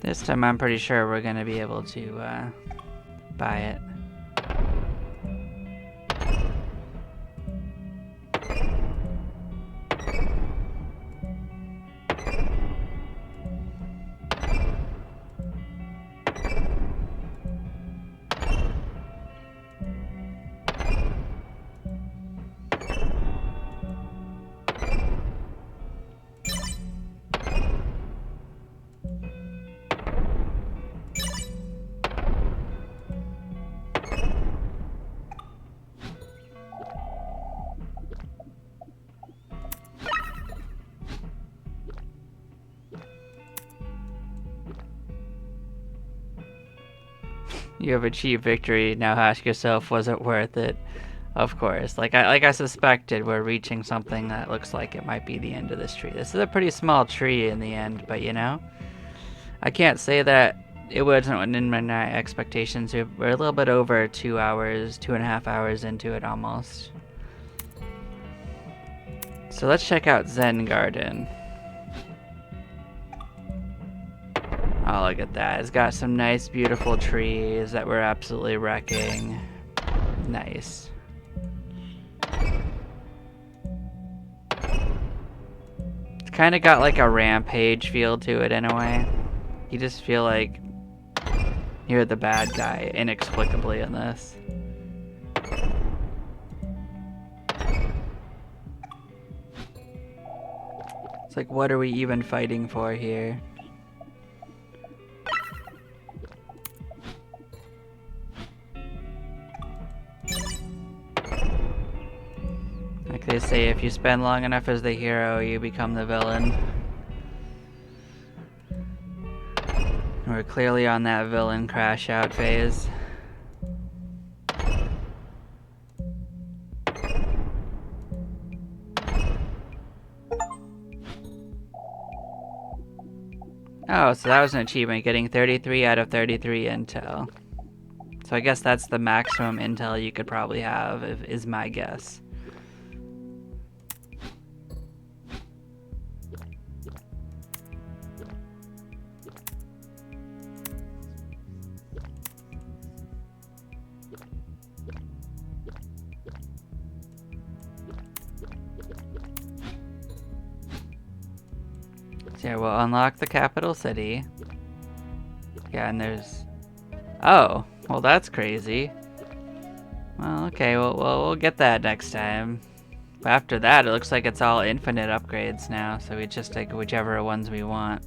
This time I'm pretty sure we're gonna be able to buy it. You have achieved victory. Now ask yourself, was it worth it? Of course. Like I suspected, we're reaching something that looks like it might be the end of this tree. This is a pretty small tree in the end, but you know, I can't say that it wasn't in my expectations. We're a little bit over 2 hours, 2.5 hours into it almost. So let's check out Zen Garden. Oh, look at that. It's got some nice, beautiful trees that we're absolutely wrecking. Nice. It's kind of got like a Rampage feel to it in a way. You just feel like you're the bad guy inexplicably in this. It's like, what are we even fighting for here? Like they say, if you spend long enough as the hero, you become the villain. We're clearly on that villain crash out phase. Oh, so that was an achievement, getting 33 out of 33 intel. So I guess that's the maximum intel you could probably have, is my guess. So yeah, we'll unlock the capital city. Yeah, and there's... Oh, well that's crazy. Well, okay, we'll get that next time. But after that, it looks like it's all infinite upgrades now, so we just take whichever ones we want.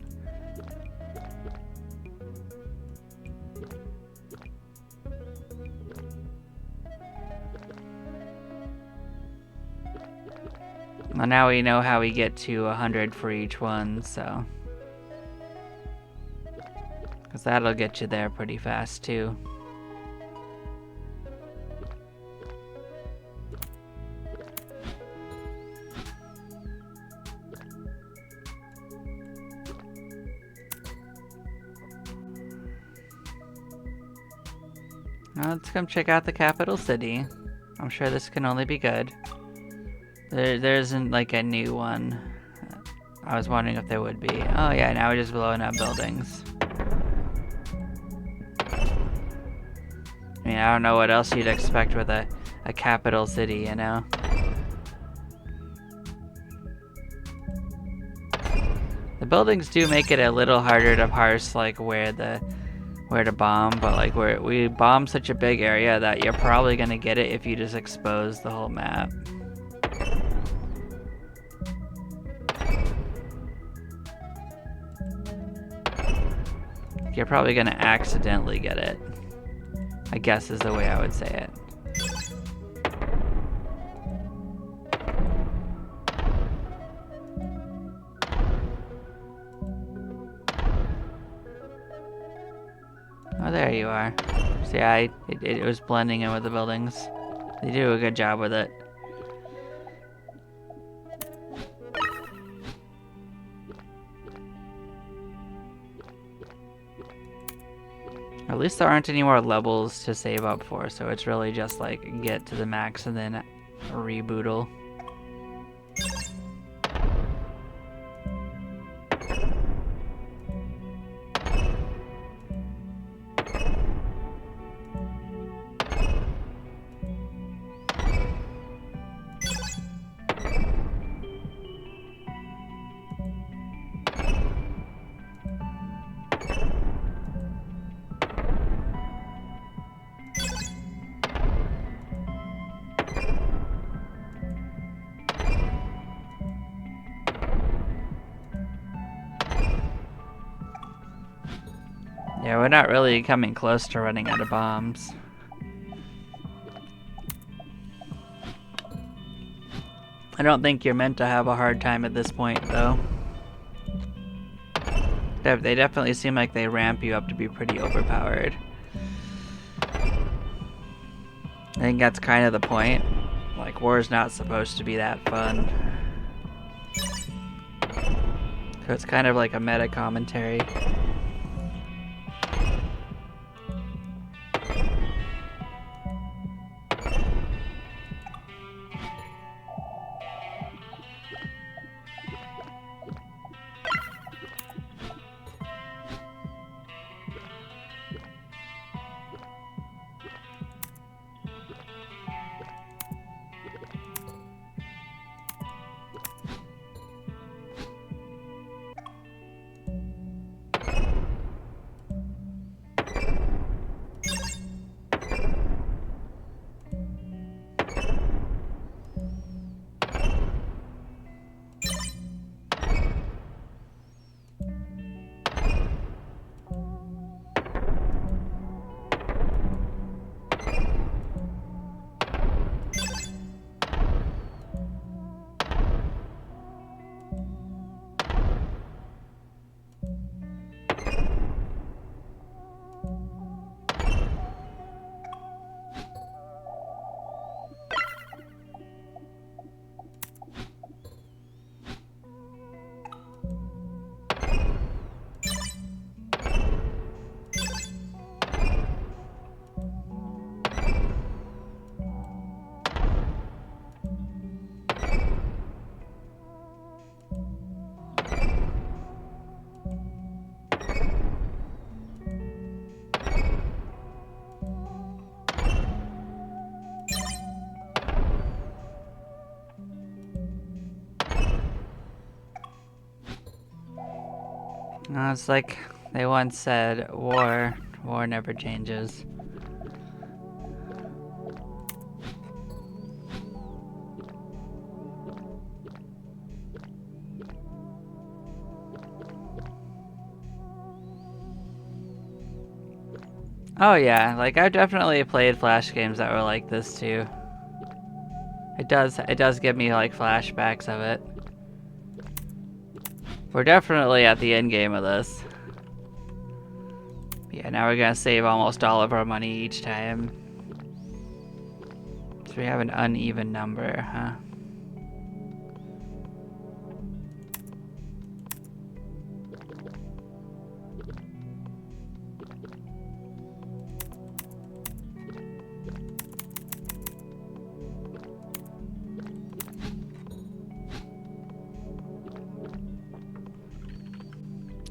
Well, now we know how we get to 100 for each one, so... Because that'll get you there pretty fast, too. Now let's come check out the capital city. I'm sure this can only be good. There isn't like a new one. I was wondering if there would be. Oh yeah, now we're just blowing up buildings. I mean, I don't know what else you'd expect with a capital city, you know? The buildings do make it a little harder to parse like where to bomb, but like we bomb such a big area that you're probably gonna get it if you just expose the whole map. You're probably gonna accidentally get it, I guess is the way I would say it. Oh, there you are. See, it was blending in with the buildings. They do a good job with it. At least there aren't any more levels to save up for, so it's really just like get to the max and then rebootle. Yeah, we're not really coming close to running out of bombs. I don't think you're meant to have a hard time at this point, though. They definitely seem like they ramp you up to be pretty overpowered. I think that's kind of the point. Like, war's not supposed to be that fun. So it's kind of like a meta commentary. It's like they once said, war never changes. Oh yeah, like I've definitely played Flash games that were like this too. It does give me like flashbacks of it. We're definitely at the end game of this. Yeah, now we're gonna save almost all of our money each time. So we have an uneven number, huh?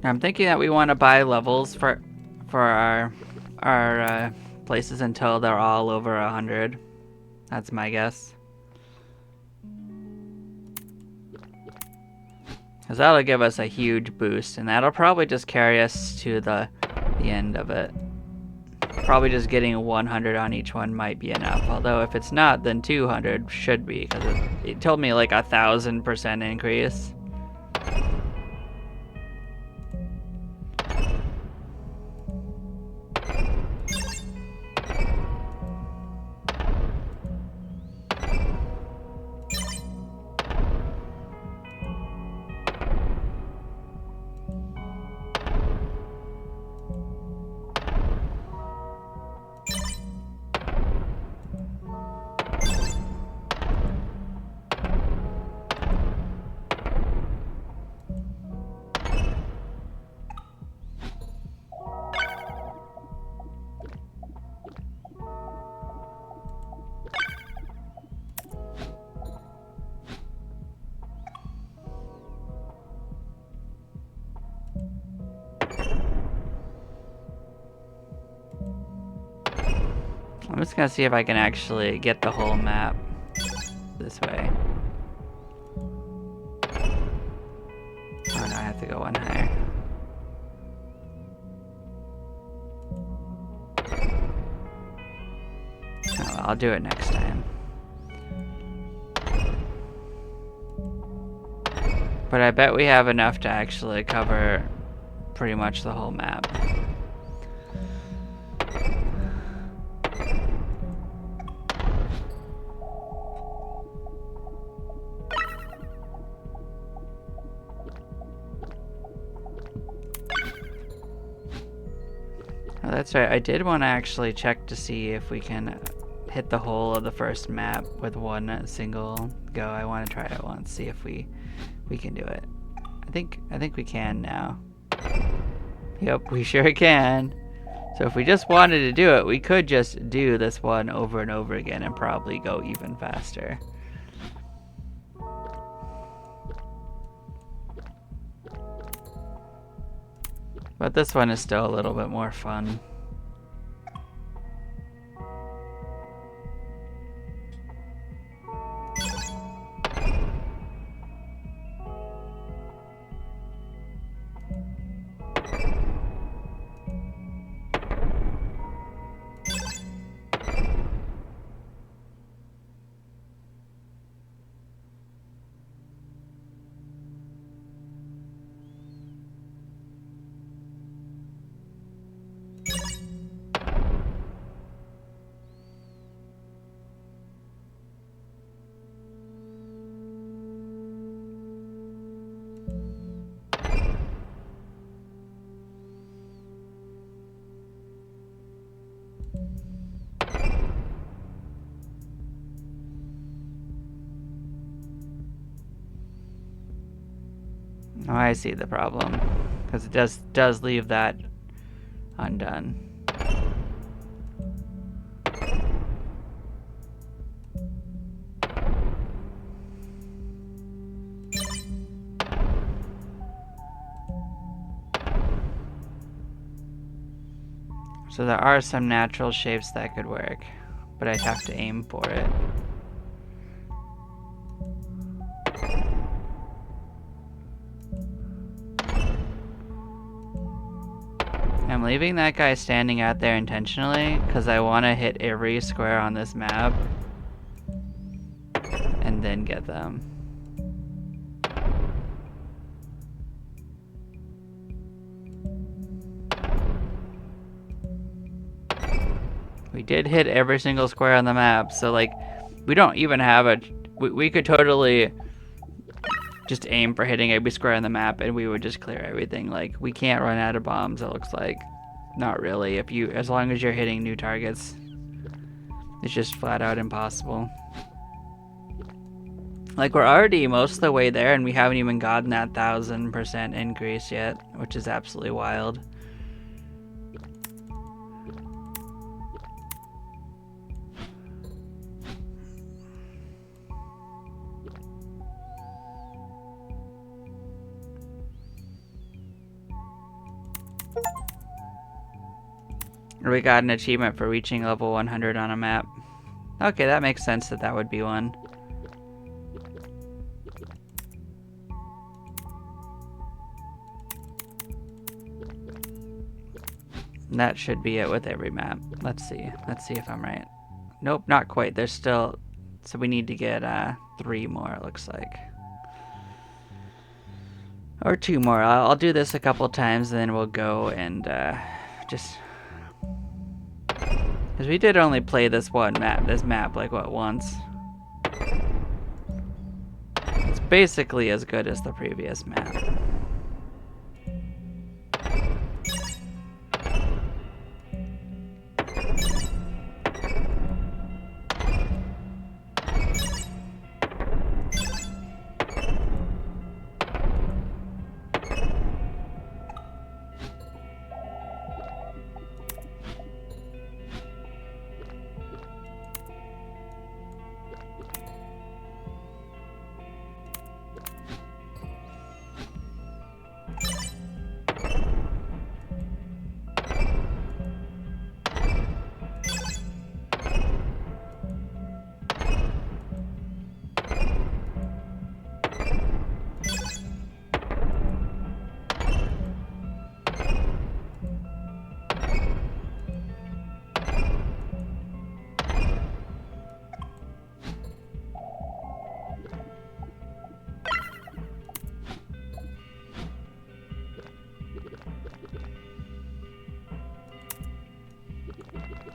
I'm thinking that we want to buy levels for our places until they're all over 100. That's my guess. Because that'll give us a huge boost, and that'll probably just carry us to the end of it. Probably just getting 100 on each one might be enough. Although if it's not, then 200 should be, because it told me like 1,000% increase. I'm just gonna see if I can actually get the whole map this way. Oh no, I have to go one higher. Oh, well, I'll do it next time. But I bet we have enough to actually cover pretty much the whole map. Oh, that's right, I did want to actually check to see if we can hit the whole of the first map with one single go. I want to try it once, see if we can do it. I think we can now. Yep, we sure can. So if we just wanted to do it, we could just do this one over and over again and probably go even faster. But this one is still a little bit more fun. Oh, I see the problem, because it does leave that undone. So there are some natural shapes that could work, but I'd have to aim for it. I'm leaving that guy standing out there intentionally because I want to hit every square on this map and then get them. We did hit every single square on the map, so like we don't even have a... We could totally just aim for hitting every square on the map and we would just clear everything. Like, we can't run out of bombs, it looks like. Not really, as long as you're hitting new targets. It's just flat out impossible. Like, we're already most of the way there and we haven't even gotten that 1000% increase yet, which is absolutely wild. We got an achievement for reaching level 100 on a map. Okay, that makes sense that that would be one. And that should be it with every map. Let's see if I'm right. Nope, not quite. There's still... So we need to get 3 more, it looks like. Or 2 more. I'll do this a couple times, and then we'll go and just... Because we did only play this map, like, what, once? It's basically as good as the previous map.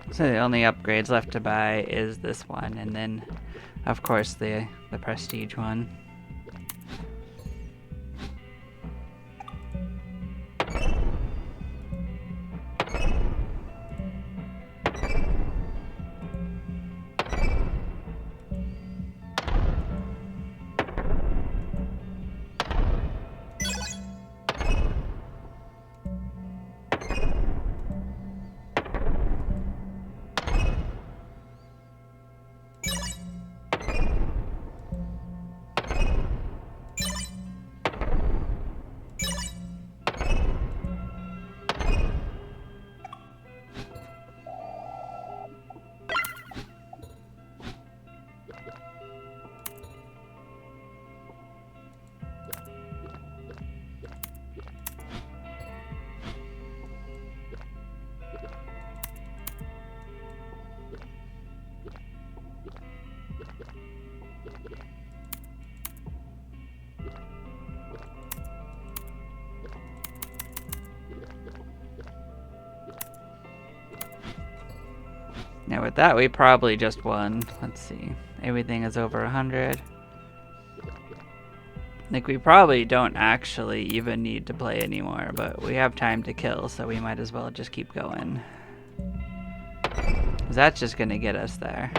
So the only upgrades left to buy is this one, and then, of course, the prestige one. Now with that, we probably just won. Let's see. Everything is over 100. Like, we probably don't actually even need to play anymore, but we have time to kill, so we might as well just keep going. 'Cause that's just gonna get us there.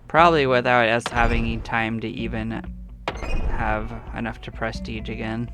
Probably without us having time to even have enough to prestige again.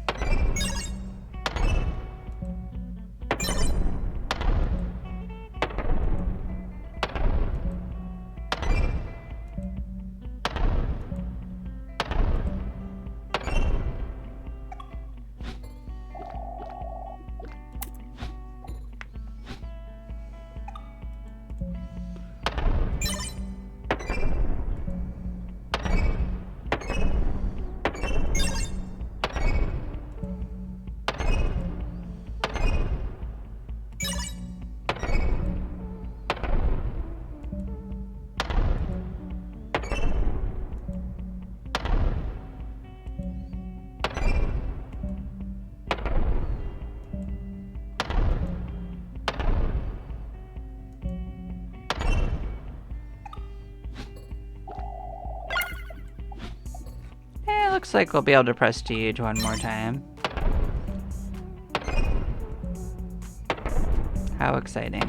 looks like we'll be able to prestige one more time. How exciting.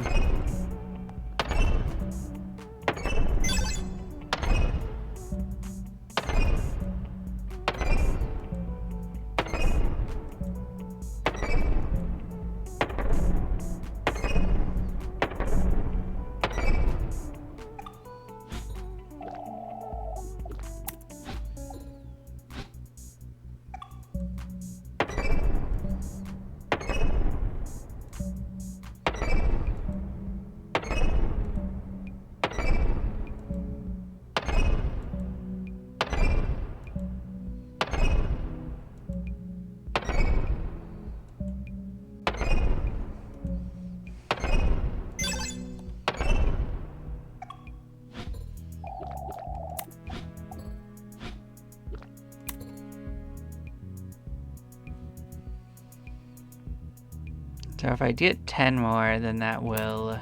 So if I get 10 more, then that will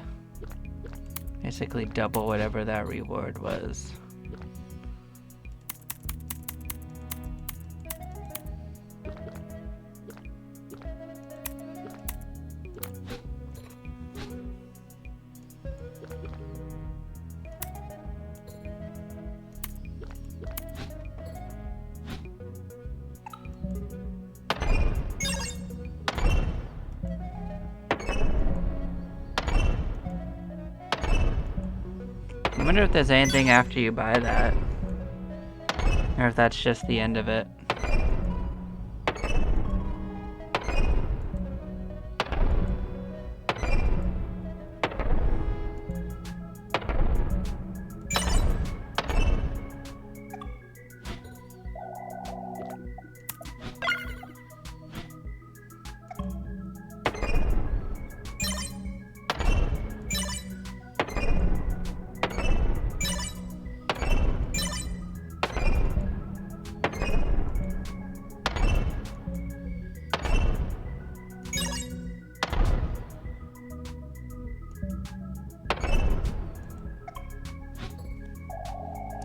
basically double whatever that reward was. I wonder if there's anything after you buy that. Or if that's just the end of it.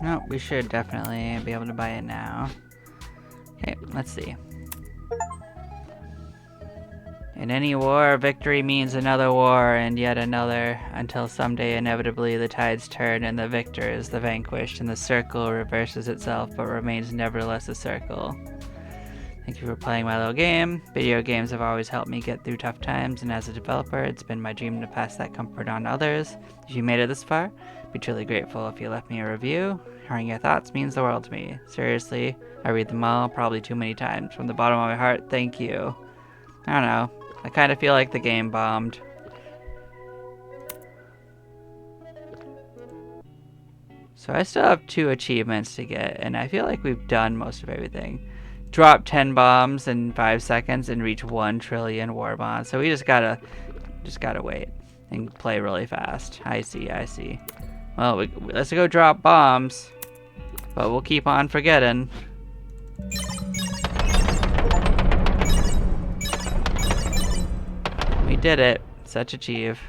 No, we should definitely be able to buy it now. Okay, let's see. In any war, victory means another war and yet another, until someday inevitably the tides turn and the victor is the vanquished, and the circle reverses itself but remains nevertheless a circle. Thank you for playing my little game. Video games have always helped me get through tough times, and as a developer, it's been my dream to pass that comfort on to others. If you made it this far, I'd be truly grateful if you left me a review. Hearing your thoughts means the world to me. Seriously, I read them all, probably too many times. From the bottom of my heart, thank you. I don't know. I kind of feel like the game bombed. So I still have 2 achievements to get, and I feel like we've done most of everything. Drop 10 bombs in 5 seconds and reach 1 trillion war bonds. So we just gotta wait and play really fast. I see. Well, let's go drop bombs, but we'll keep on forgetting. We did it. Such achieve.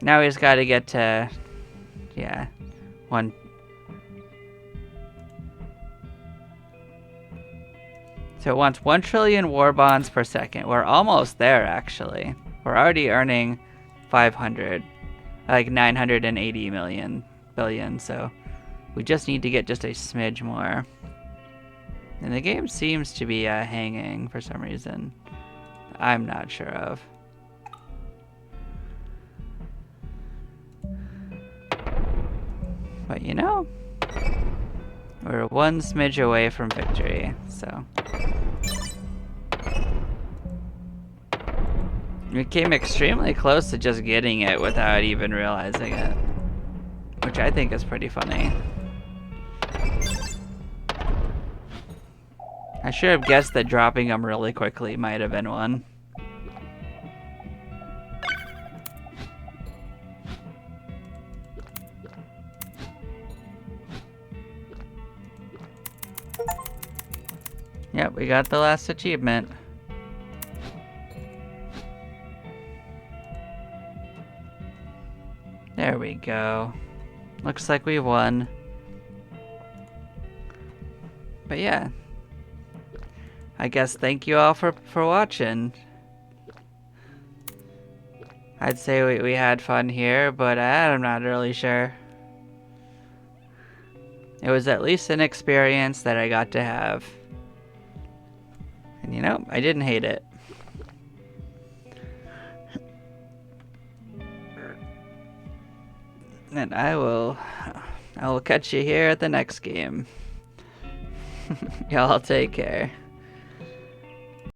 Now we just gotta get to, yeah, 1. So it wants 1 trillion war bonds per second. We're almost there, actually. We're already earning 500, like 980 billion, so we just need to get just a smidge more. And the game seems to be hanging for some reason. I'm not sure of. But you know, we're 1 smidge away from victory, so. We came extremely close to just getting it without even realizing it, which I think is pretty funny. I should have guessed that dropping them really quickly might have been one. Yep, we got the last achievement. There we go. Looks like we won. But yeah, I guess thank you all for watching. I'd say we had fun here, but I'm not really sure. It was at least an experience that I got to have. And you know, I didn't hate it. And I will catch you here at the next game. Y'all take care.